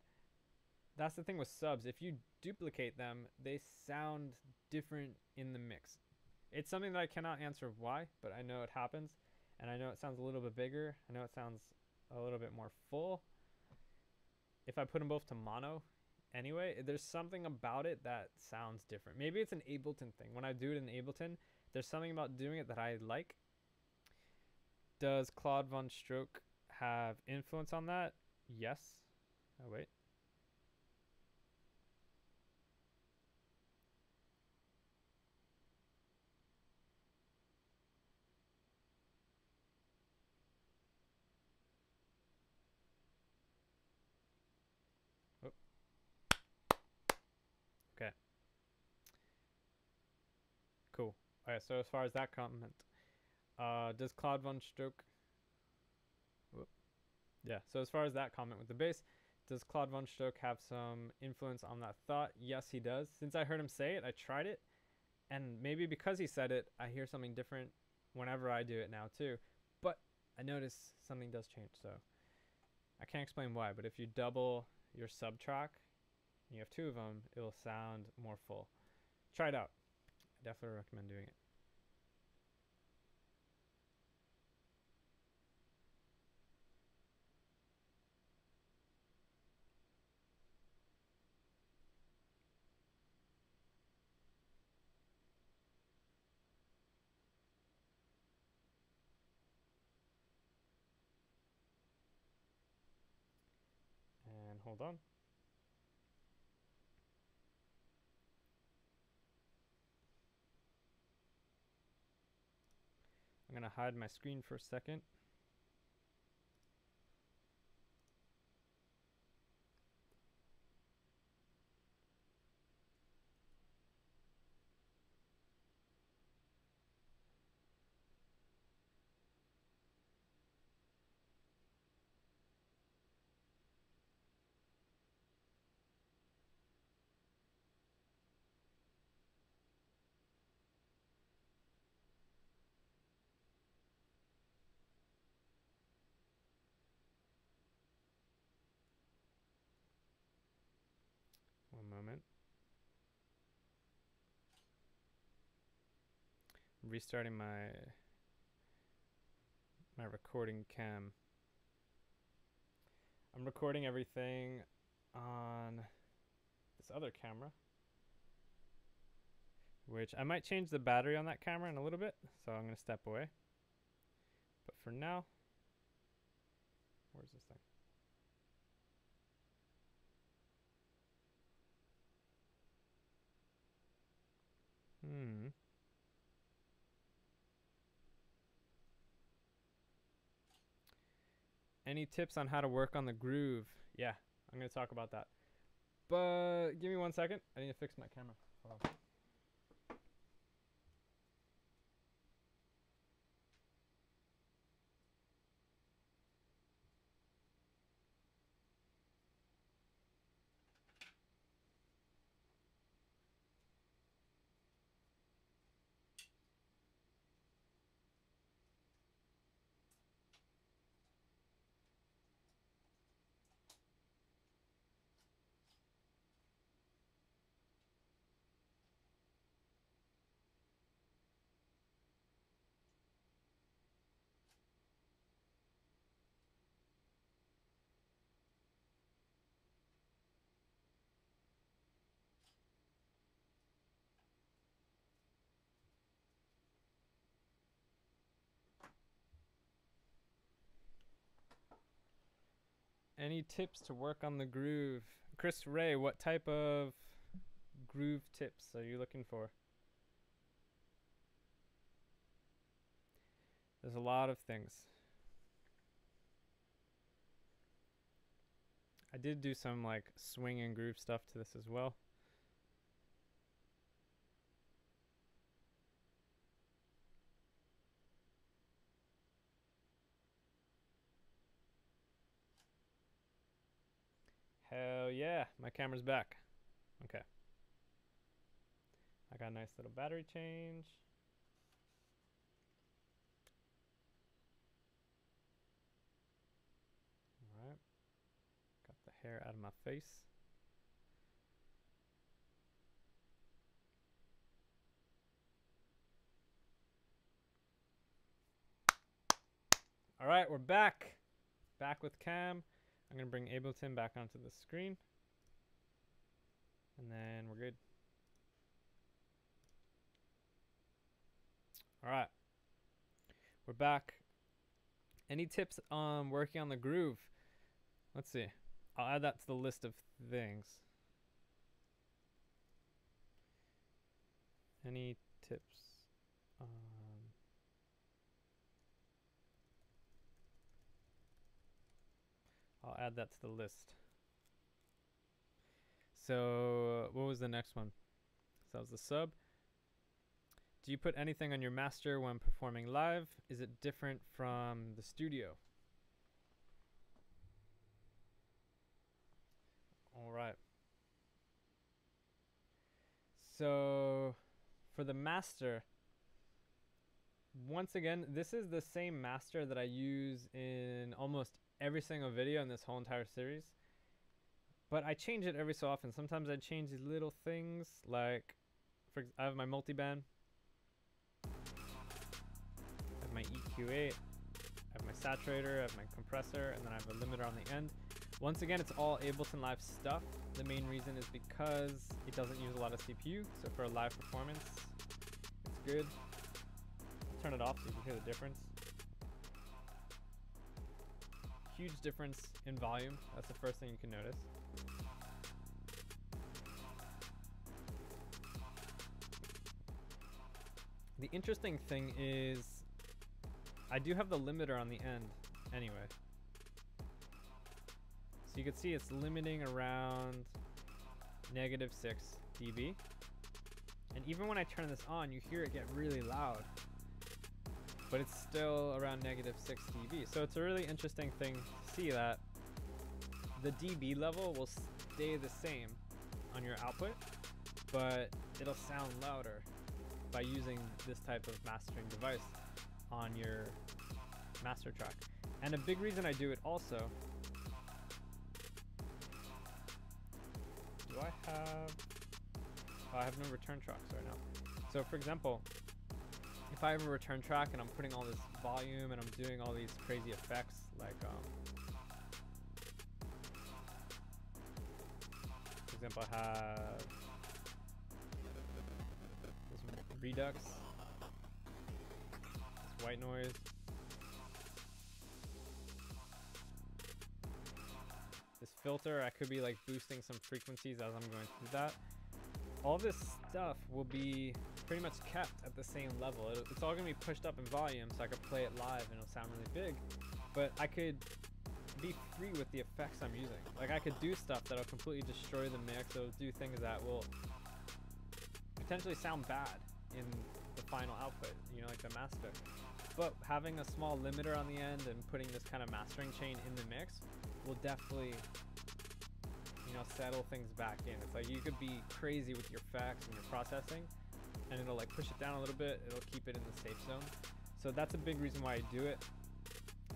that's the thing with subs. If you duplicate them, they sound different in the mix. It's something that I cannot answer why, but I know it happens. And I know it sounds a little bit bigger. I know it sounds a little bit more full. If I put them both to mono, anyway, there's something about it that sounds different. Maybe it's an Ableton thing. When I do it in Ableton, there's something about doing it that I like. Does Claude Von Stroke have influence on that? Yes. Oh, wait. Okay. Cool. Alright, so as far as that comment, does Claude Von Stroke... Yeah, so as far as that comment with the bass, does Claude Von Stroke have some influence on that thought? Yes, he does. Since I heard him say it, I tried it, and maybe because he said it, I hear something different whenever I do it now too. But I notice something does change, so I can't explain why, but if you double your sub track, and you have two of them, it will sound more full. Try it out. I definitely recommend doing it. And hold on. I'm gonna hide my screen for a second. restarting my recording cam. I'm recording everything on this other camera, which I might change the battery on that camera in a little bit, so I'm going to step away. But for now, where's this thing? Any tips on how to work on the groove? Yeah, I'm going to talk about that. But give me 1 second. I need to fix my camera. Hold on. Any tips to work on the groove? Chris Ray, what type of groove tips are you looking for? There's a lot of things. I did do some like swing and groove stuff to this as well. Hell yeah, my camera's back. Okay. I got a nice little battery change. All right. Got the hair out of my face. All right, we're back. Back with Cam. I'm going to bring Ableton back onto the screen. And then we're good. All right. We're back. Any tips on working on the groove? Let's see. I'll add that to the list of things. Any tips? I'll add that to the list. So what was the next one? So that was the sub. Do you put anything on your master when performing live? Is it different from the studio? All right. So for the master, once again, this is the same master that I use in almost every single video in this whole entire series. But I change it every so often. Sometimes I change these little things, like I have my multiband, I have my EQ8, I have my saturator, I have my compressor, and then I have a limiter on the end. Once again, it's all Ableton Live stuff. The main reason is because it doesn't use a lot of CPU, so for a live performance, it's good. I'll turn it off so you can hear the difference. Huge difference in volume. That's the first thing you can notice. The interesting thing is I do have the limiter on the end anyway. So you can see it's limiting around -6 dB. And even when I turn this on, you hear it get really loud. But it's still around -6 dB. So it's a really interesting thing to see that the dB level will stay the same on your output, but it'll sound louder by using this type of mastering device on your master track. And a big reason I do it also, do I have, oh, I have no return tracks right now. So for example, if if I have a return track and I'm putting all this volume and I'm doing all these crazy effects, like for example, I have this redux, this white noise, this filter. I could be like boosting some frequencies as I'm going through that. All this stuff will be pretty much kept at the same level. It's all gonna be pushed up in volume, so I could play it live and it'll sound really big, but I could be free with the effects I'm using. Like I could do stuff that'll completely destroy the mix. It'll do things that will potentially sound bad in the final output, you know, like the master. But having a small limiter on the end and putting this kind of mastering chain in the mix will definitely, you know, settle things back in. It's like you could be crazy with your effects and your processing, and it'll like push it down a little bit. It'll keep it in the safe zone. So that's a big reason why I do it.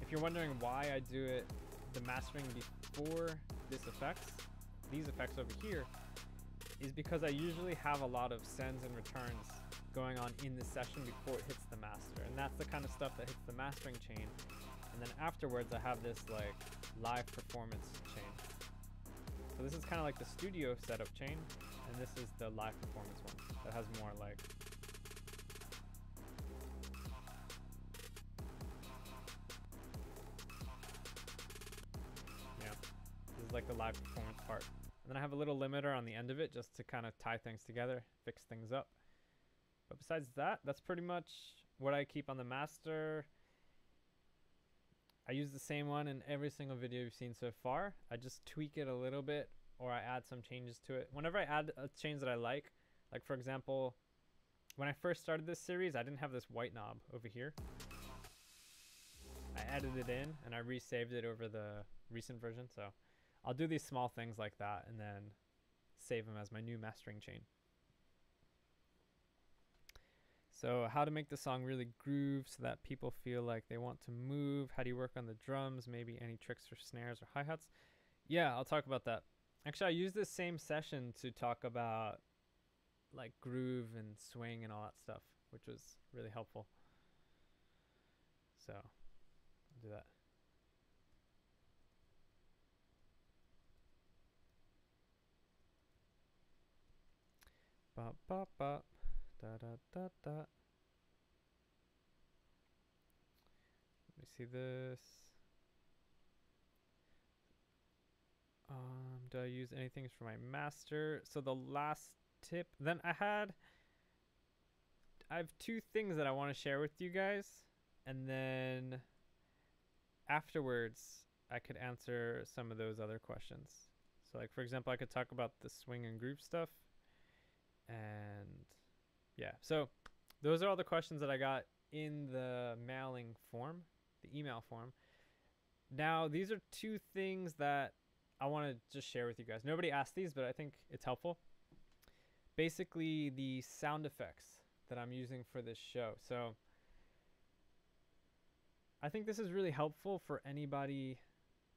If you're wondering why I do it, the mastering before these effects over here, is because I usually have a lot of sends and returns going on in the session before it hits the master, and that's the kind of stuff that hits the mastering chain. And then afterwards I have this like live performance chain. So this is kind of like the studio setup chain, and this is the live performance one that has more like this is like the live performance part. And then I have a little limiter on the end of it just to kind of tie things together, fix things up. But besides that, that's pretty much what I keep on the master. I use the same one in every single video you've seen so far. I just tweak it a little bit, or I add some changes to it. Whenever I add a change that I like for example, when I first started this series, I didn't have this white knob over here. I added it in and I resaved it over the recent version. So I'll do these small things like that and then save them as my new mastering chain. So how to make the song really groove so that people feel like they want to move. How do you work on the drums? Maybe any tricks for snares or hi-hats? Yeah, I'll talk about that. Actually, I used this same session to talk about like groove and swing and all that stuff, which was really helpful. So I'll do that. Bop, bop, bop. Da, da, da, da. Let me see this. Do I use anything for my master? So the last tip, then I have two things that I want to share with you guys, and then afterwards I could answer some of those other questions. So like for example, I could talk about the swing and groove stuff, and yeah, so those are all the questions that I got in the mailing form, the email form. Now, these are two things that I want to just share with you guys. Nobody asked these, but I think it's helpful. Basically, the sound effects that I'm using for this show. So I think this is really helpful for anybody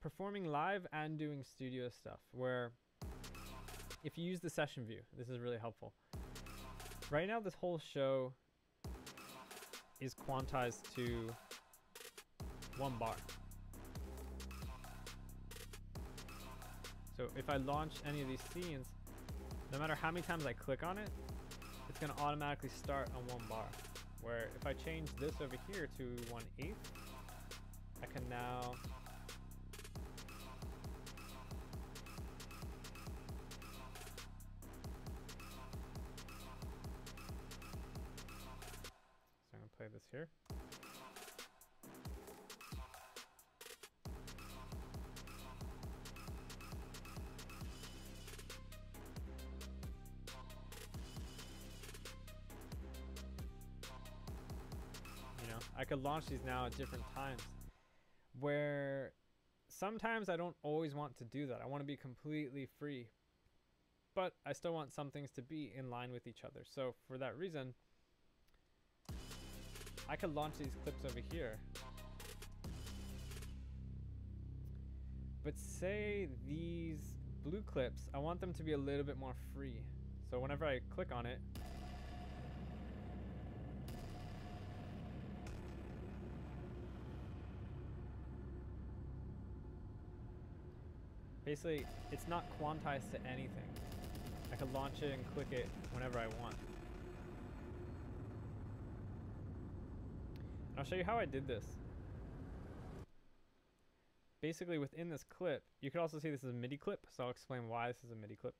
performing live and doing studio stuff, where if you use the session view, this is really helpful. Right now, this whole show is quantized to 1 bar. So if I launch any of these scenes, no matter how many times I click on it, it's going to automatically start on 1 bar. Where if I change this over here to 1/8, I can now play this here. You know, I could launch these now at different times, where sometimes I don't always want to do that. I want to be completely free, but I still want some things to be in line with each other. So for that reason, I could launch these clips over here. But say these blue clips, I want them to be a little bit more free. So whenever I click on it, Basically, it's not quantized to anything. I could launch it and click it whenever I want. And I'll show you how I did this. Basically, within this clip, you can also see this is a MIDI clip, so I'll explain why this is a MIDI clip.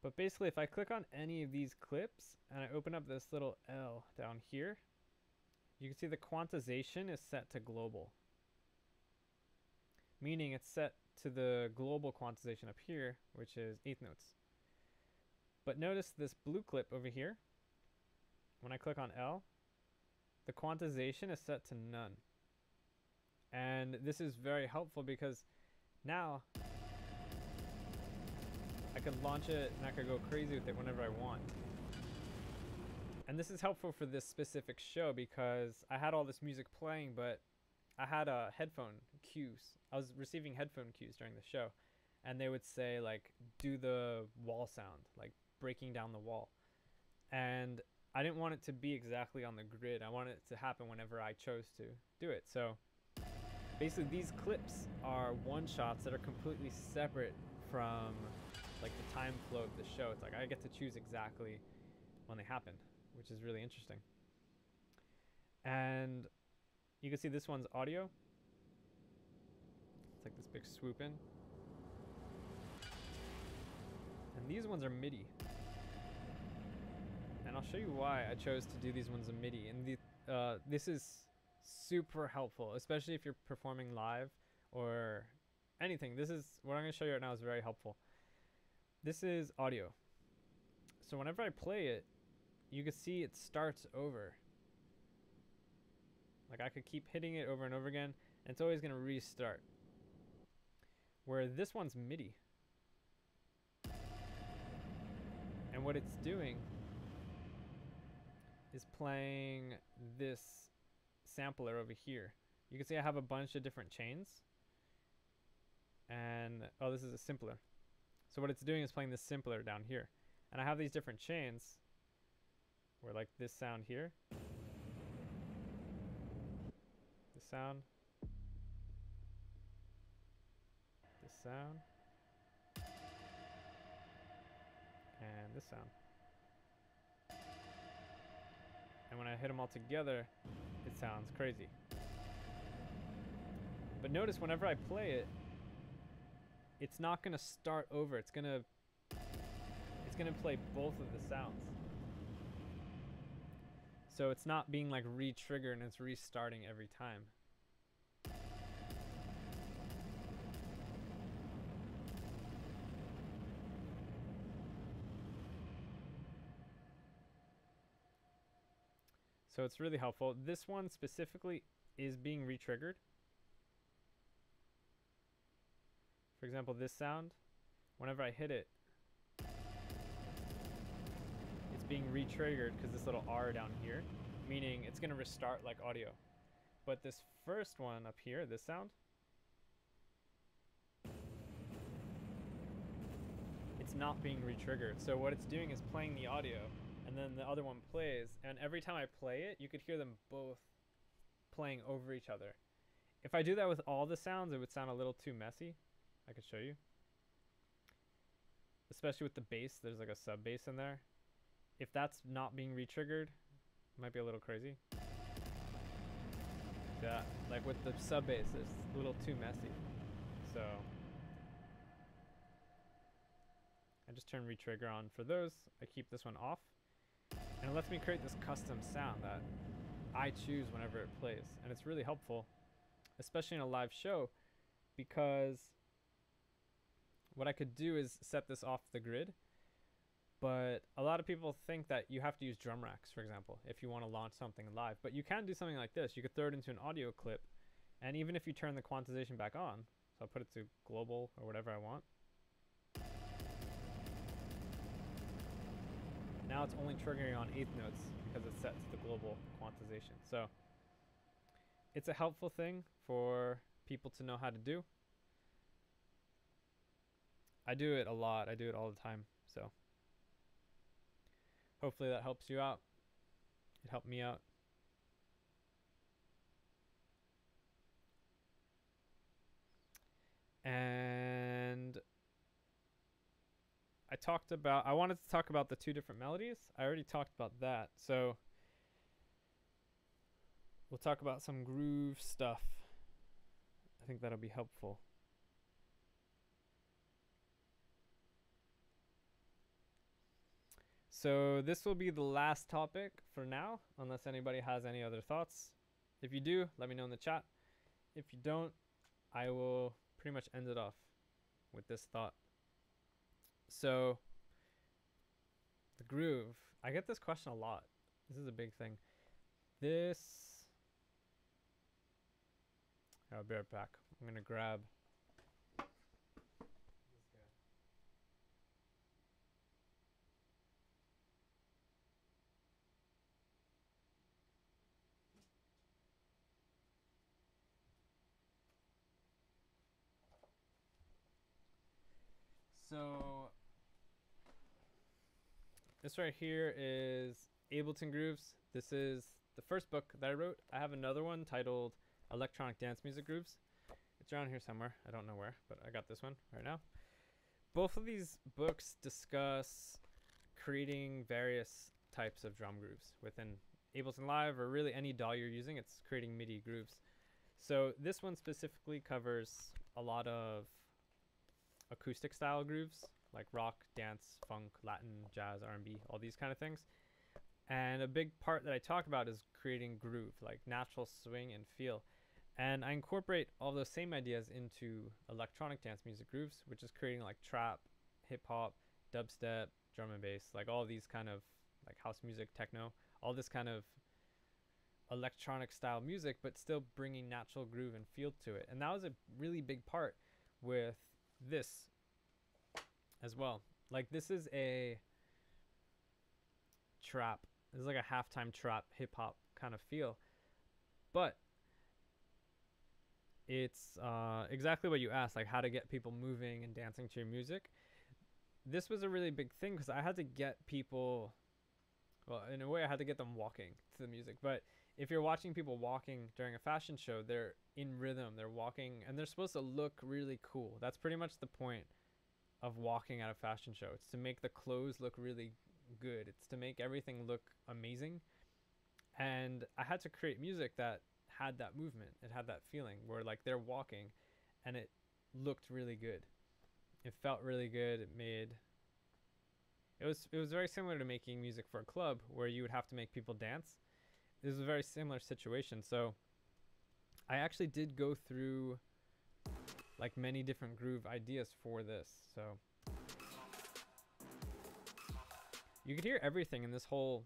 But basically, if I click on any of these clips and I open up this little L down here, you can see the quantization is set to global. Meaning it's set to the global quantization up here, which is eighth notes. But notice this blue clip over here. When I click on L, the quantization is set to none. And this is very helpful because now I can launch it and I can go crazy with it whenever I want. And this is helpful for this specific show because I had all this music playing, but I had headphone cues. I was receiving headphone cues during the show, and they would say like, do the wall sound, like breaking down the wall. And I didn't want it to be exactly on the grid. I wanted it to happen whenever I chose to do it. So basically these clips are one shots that are completely separate from like the time flow of the show. It's like I get to choose exactly when they happen, which is really interesting. And you can see this one's audio. It's like this big swoop in. And these ones are MIDI. And I'll show you why I chose to do these ones in MIDI. And this is super helpful, especially if you're performing live or anything. This is what I'm going to show you right now is very helpful. This is audio. So whenever I play it, you can see it starts over. Like I could keep hitting it over and over again, and it's always going to restart. Where this one's MIDI. And what it's doing is playing this sampler over here. You can see I have a bunch of different chains. And, oh, this is a simpler. So what it's doing is playing this simpler down here. And I have these different chains where like this sound here. This sound. This sound. And this sound. And when I hit them all together, it sounds crazy. But notice whenever I play it, it's not gonna start over. It's gonna play both of the sounds. So it's not being like re-triggered and it's restarting every time. So it's really helpful. This one specifically is being re-triggered. For example, this sound, whenever I hit it, it's being re-triggered because this little R down here, meaning it's going to restart like audio. But this first one up here, this sound, it's not being re-triggered. So what it's doing is playing the audio, and then the other one plays, and every time I play it, you could hear them both playing over each other. If I do that with all the sounds, it would sound a little too messy. I could show you. Especially with the bass, there's like a sub bass in there. If that's not being re-triggered, it might be a little crazy. Yeah, like with the sub bass, it's a little too messy. So I just turn re-trigger on for those. I keep this one off. And it lets me create this custom sound that I choose whenever it plays. And it's really helpful, especially in a live show, because what I could do is set this off the grid. But a lot of people think that you have to use drum racks, for example, if you want to launch something live. But you can do something like this. You could throw it into an audio clip. And even if you turn the quantization back on, so I'll put it to global or whatever I want. Now it's only triggering on eighth notes because it's set to the global quantization. So it's a helpful thing for people to know how to do. I do it a lot. I do it all the time. So hopefully that helps you out. It helped me out. And I wanted to talk about the two different melodies. I already talked about that. So we'll talk about some groove stuff. I think that'll be helpful. So this will be the last topic for now, unless anybody has any other thoughts. If you do, let me know in the chat. If you don't, I will pretty much end it off with this thought. So the groove, I get this question a lot. This is a big thing. I'll be right back. I'm gonna grab this guy. So this right here is Ableton Grooves. This is the first book that I wrote. I have another one titled Electronic Dance Music Grooves. It's around here somewhere. I don't know where, but I got this one right now. Both of these books discuss creating various types of drum grooves within Ableton Live, or really any DAW you're using. It's creating MIDI grooves. So this one specifically covers a lot of acoustic style grooves, like rock, dance, funk, Latin, jazz, R&B, all these kind of things. And a big part that I talk about is creating groove, like natural swing and feel. And I incorporate all those same ideas into electronic dance music grooves, which is creating like trap, hip hop, dubstep, drum and bass, like all these kind of like house music, techno, all this kind of electronic style music, but still bringing natural groove and feel to it. And that was a really big part with this as well. Like this is a trap. This is like a halftime trap hip hop kind of feel, but it's exactly what you asked, like how to get people moving and dancing to your music. This was a really big thing because I had to get people, well, in a way I had to get them walking to the music. But if you're watching people walking during a fashion show, they're in rhythm, they're walking, and they're supposed to look really cool. That's pretty much the point of walking at a fashion show. It's to make the clothes look really good. It's to make everything look amazing. And I had to create music that had that movement. It had that feeling where like they're walking and it looked really good. It felt really good. It was very similar to making music for a club where you would have to make people dance. This is a very similar situation. So I actually did go through like many different groove ideas for this. So you could hear everything in this whole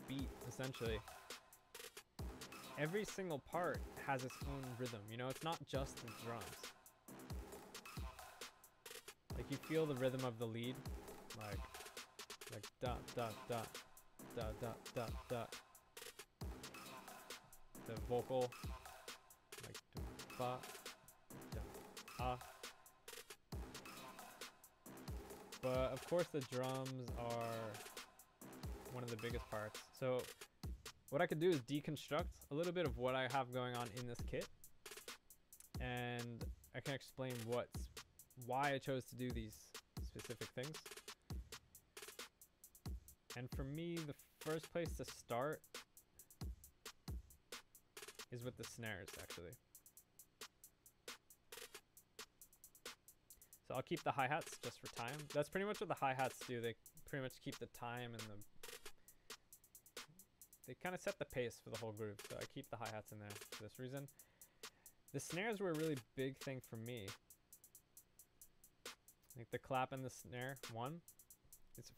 beat essentially. Every single part has its own rhythm, you know, it's not just the drums. Like you feel the rhythm of the lead, like da da da da da da da. The vocal, like ba da ah. But of course the drums are one of the biggest parts. So what I could do is deconstruct a little bit of what I have going on in this kit, and I can explain why I chose to do these specific things. And for me, the first place to start is with the snares, actually. So I'll keep the hi-hats just for time. That's pretty much what the hi-hats do. They pretty much keep the time and they kind of set the pace for the whole groove. So I keep the hi-hats in there for this reason. The snares were a really big thing for me. Like the clap and the snare,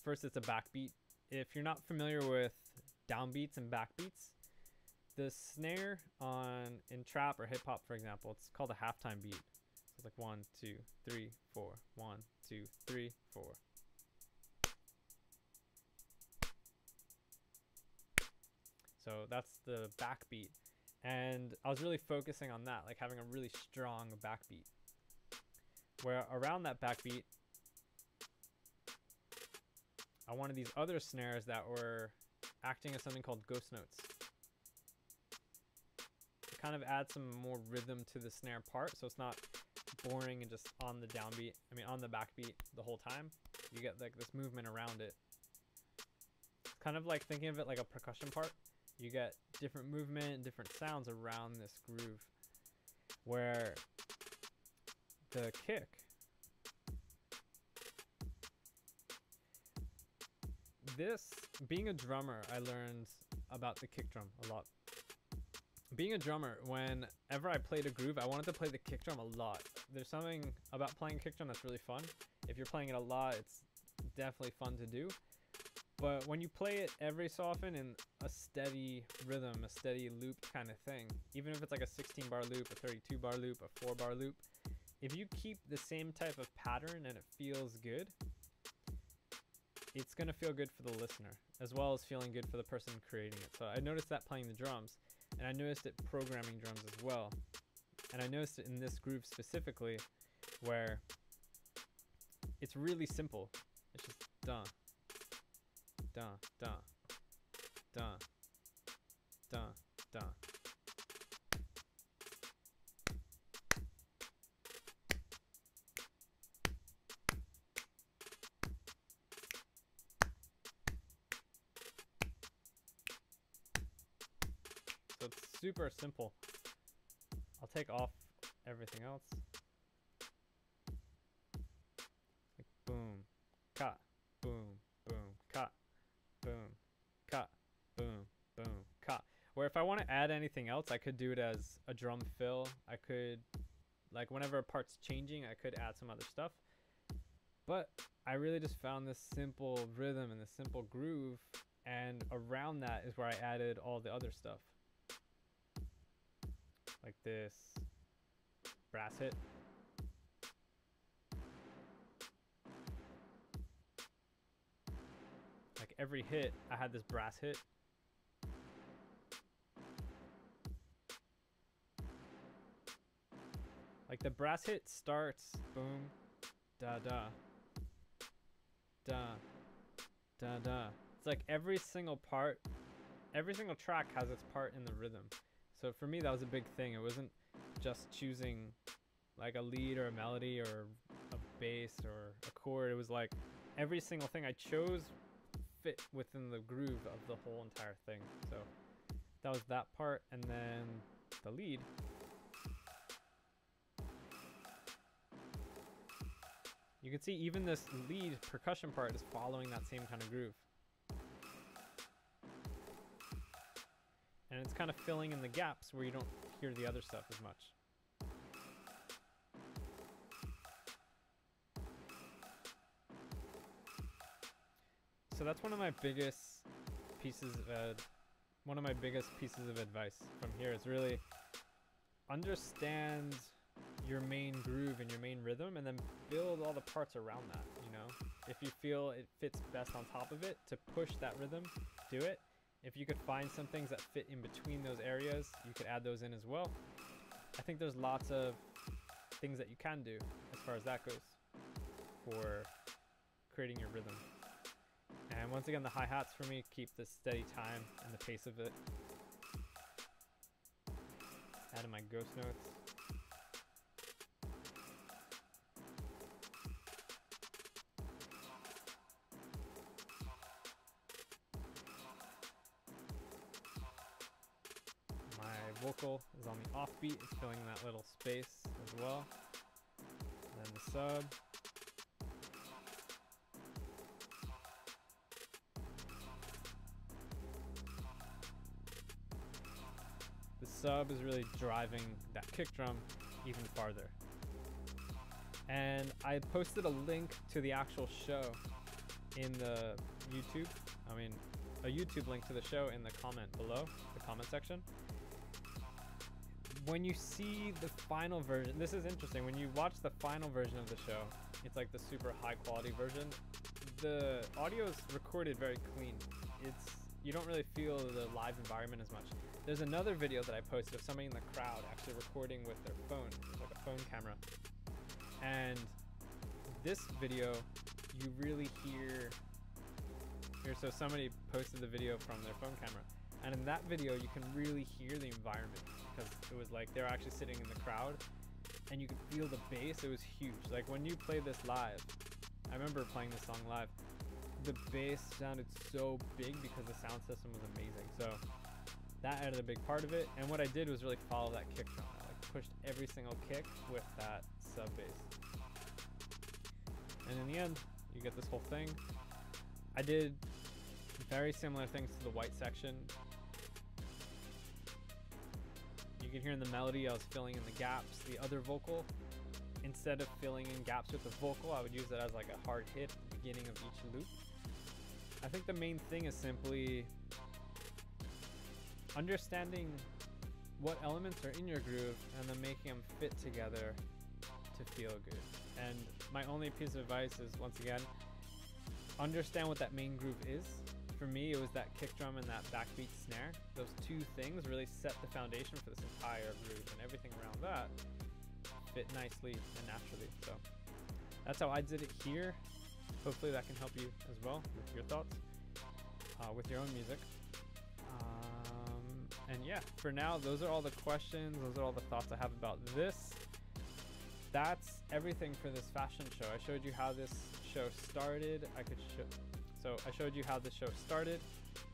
first it's a backbeat. If you're not familiar with downbeats and backbeats, the snare in trap or hip hop, for example, it's called a halftime beat. So it's like 1, 2, 3, 4, 1, 2, 3, 4. So that's the backbeat. And I was really focusing on that, like having a really strong backbeat. Where around that backbeat, I wanted these other snares that were acting as something called ghost notes. To kind of add some more rhythm to the snare part, so it's not boring and just on the downbeat, on the backbeat the whole time. You get like this movement around it. It's kind of like thinking of it like a percussion part. You get different movement and different sounds around this groove, where the kick, being a drummer, I learned about the kick drum a lot. Being a drummer, whenever I played a groove, I wanted to play the kick drum a lot. There's something about playing kick drum that's really fun. If you're playing it a lot, it's definitely fun to do. But when you play it every so often in a steady rhythm, a steady loop kind of thing, even if it's like a 16 bar loop, a 32 bar loop, a 4 bar loop, if you keep the same type of pattern and it feels good, it's gonna feel good for the listener, as well as feeling good for the person creating it. So I noticed that playing the drums, and I noticed it programming drums as well. And I noticed it in this groove specifically, where it's really simple. It's just dun, dun, dun, dun, dun, dun. So it's super simple. I'll take off everything else. Like boom, cut, boom, boom, cut, boom, cut, boom, boom, cut. Where if I want to add anything else, I could do it as a drum fill. I could, like whenever a part's changing, I could add some other stuff. But I really just found this simple rhythm and this simple groove, and around that is where I added all the other stuff. Like this brass hit. Like every hit, I had this brass hit. Like the brass hit starts boom, da da, da, da da. It's like every single part, every single track has its part in the rhythm. So for me, that was a big thing. It wasn't just choosing like a lead or a melody or a bass or a chord. It was like every single thing I chose fit within the groove of the whole entire thing. So that was that part. And then the lead. You can see even this lead percussion part is following that same kind of groove. And it's kind of filling in the gaps where you don't hear the other stuff as much. So that's one of my biggest pieces of advice from here is really understand your main groove and your main rhythm, and then build all the parts around that, you know? If you feel it fits best on top of it, to push that rhythm, do it. If you could find some things that fit in between those areas, you could add those in as well. I think there's lots of things that you can do as far as that goes for creating your rhythm. And once again, the hi-hats for me keep the steady time and the pace of it. Add in my ghost notes. Vocal is on the offbeat, it's filling that little space as well. And then the sub. The sub is really driving that kick drum even farther. And I posted a link to the actual show in the YouTube. A YouTube link to the show in the comment below, the comment section. When you see the final version, this is interesting, when you watch the final version of the show, it's like the super high quality version. The audio is recorded very clean. You don't really feel the live environment as much. There's another video that I posted of somebody in the crowd actually recording with their phone, like a phone camera. And this video, you really hear, so somebody posted the video from their phone camera. And in that video, you can really hear the environment, because it was like they're actually sitting in the crowd, and you could feel the bass. It was huge. Like when you play this live, I remember playing this song live, the bass sounded so big because the sound system was amazing. So that added a big part of it. And what I did was really follow that kick drum. I like pushed every single kick with that sub bass. And in the end, you get this whole thing. I did very similar things to the white section. You can hear in the melody, I was filling in the gaps. The other vocal, instead of filling in gaps with the vocal, I would use it as like a hard hit at the beginning of each loop. I think the main thing is simply understanding what elements are in your groove and then making them fit together to feel good. And my only piece of advice is, once again, understand what that main groove is. For me, it was that kick drum and that backbeat snare. Those two things really set the foundation for this entire groove, and everything around that fit nicely and naturally. So that's how I did it here. Hopefully that can help you as well with your thoughts, with your own music. And yeah, for now, those are all the questions. Those are all the thoughts I have about this. That's everything for this fashion show. I showed you how this show started. So I showed you how the show started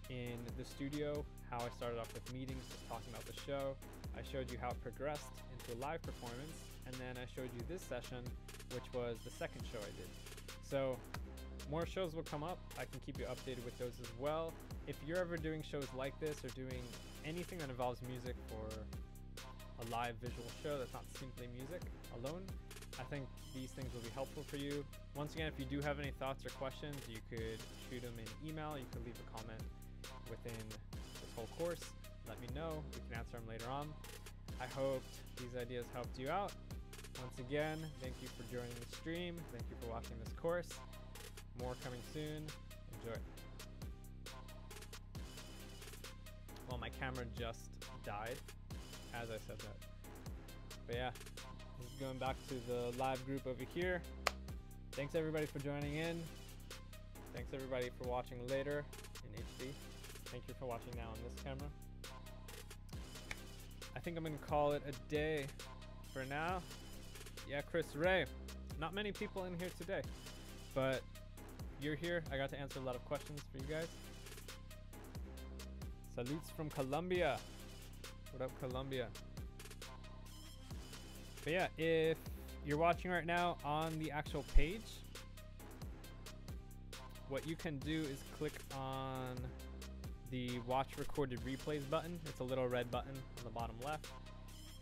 in the studio, how I started off with meetings, just talking about the show. I showed you how it progressed into a live performance, and then I showed you this session, which was the second show I did. So more shows will come up. I can keep you updated with those as well. If you're ever doing shows like this or doing anything that involves music for a live visual show that's not simply music alone, I think these things will be helpful for you. Once again, if you do have any thoughts or questions, you could shoot them in email. You could leave a comment within this whole course. Let me know. We can answer them later on. I hope these ideas helped you out. Once again, thank you for joining the stream. Thank you for watching this course. More coming soon. Enjoy. Well, my camera just died as I said that. But yeah, this is going back to the live group over here. Thanks everybody for joining in. Thanks everybody for watching later in HD. Thank you for watching now on this camera. I think I'm gonna call it a day for now. Yeah, Chris Ray. Not many people in here today, but you're here. I got to answer a lot of questions for you guys. Salutes from Colombia. What up, Colombia? But yeah, if you're watching right now on the actual page, what you can do is click on the watch recorded replays button. It's a little red button on the bottom left.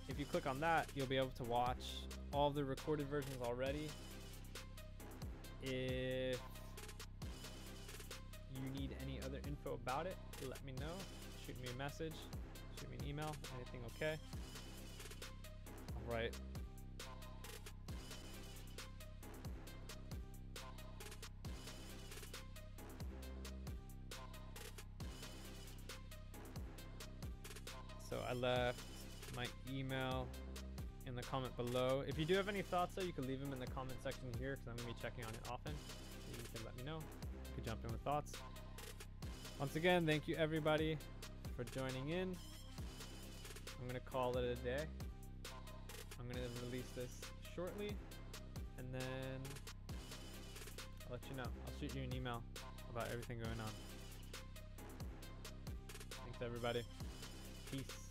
If you click on that, you'll be able to watch all the recorded versions already. If you need any other info about it, let me know. Shoot me a message, shoot me an email, anything okay? All right. So I left my email in the comment below. If you do have any thoughts though, you can leave them in the comment section here because I'm going to be checking on it often. So you can let me know. You can jump in with thoughts. Once again, thank you everybody for joining in. I'm going to call it a day. I'm going to release this shortly and then I'll let you know. I'll shoot you an email about everything going on. Thanks everybody. Peace.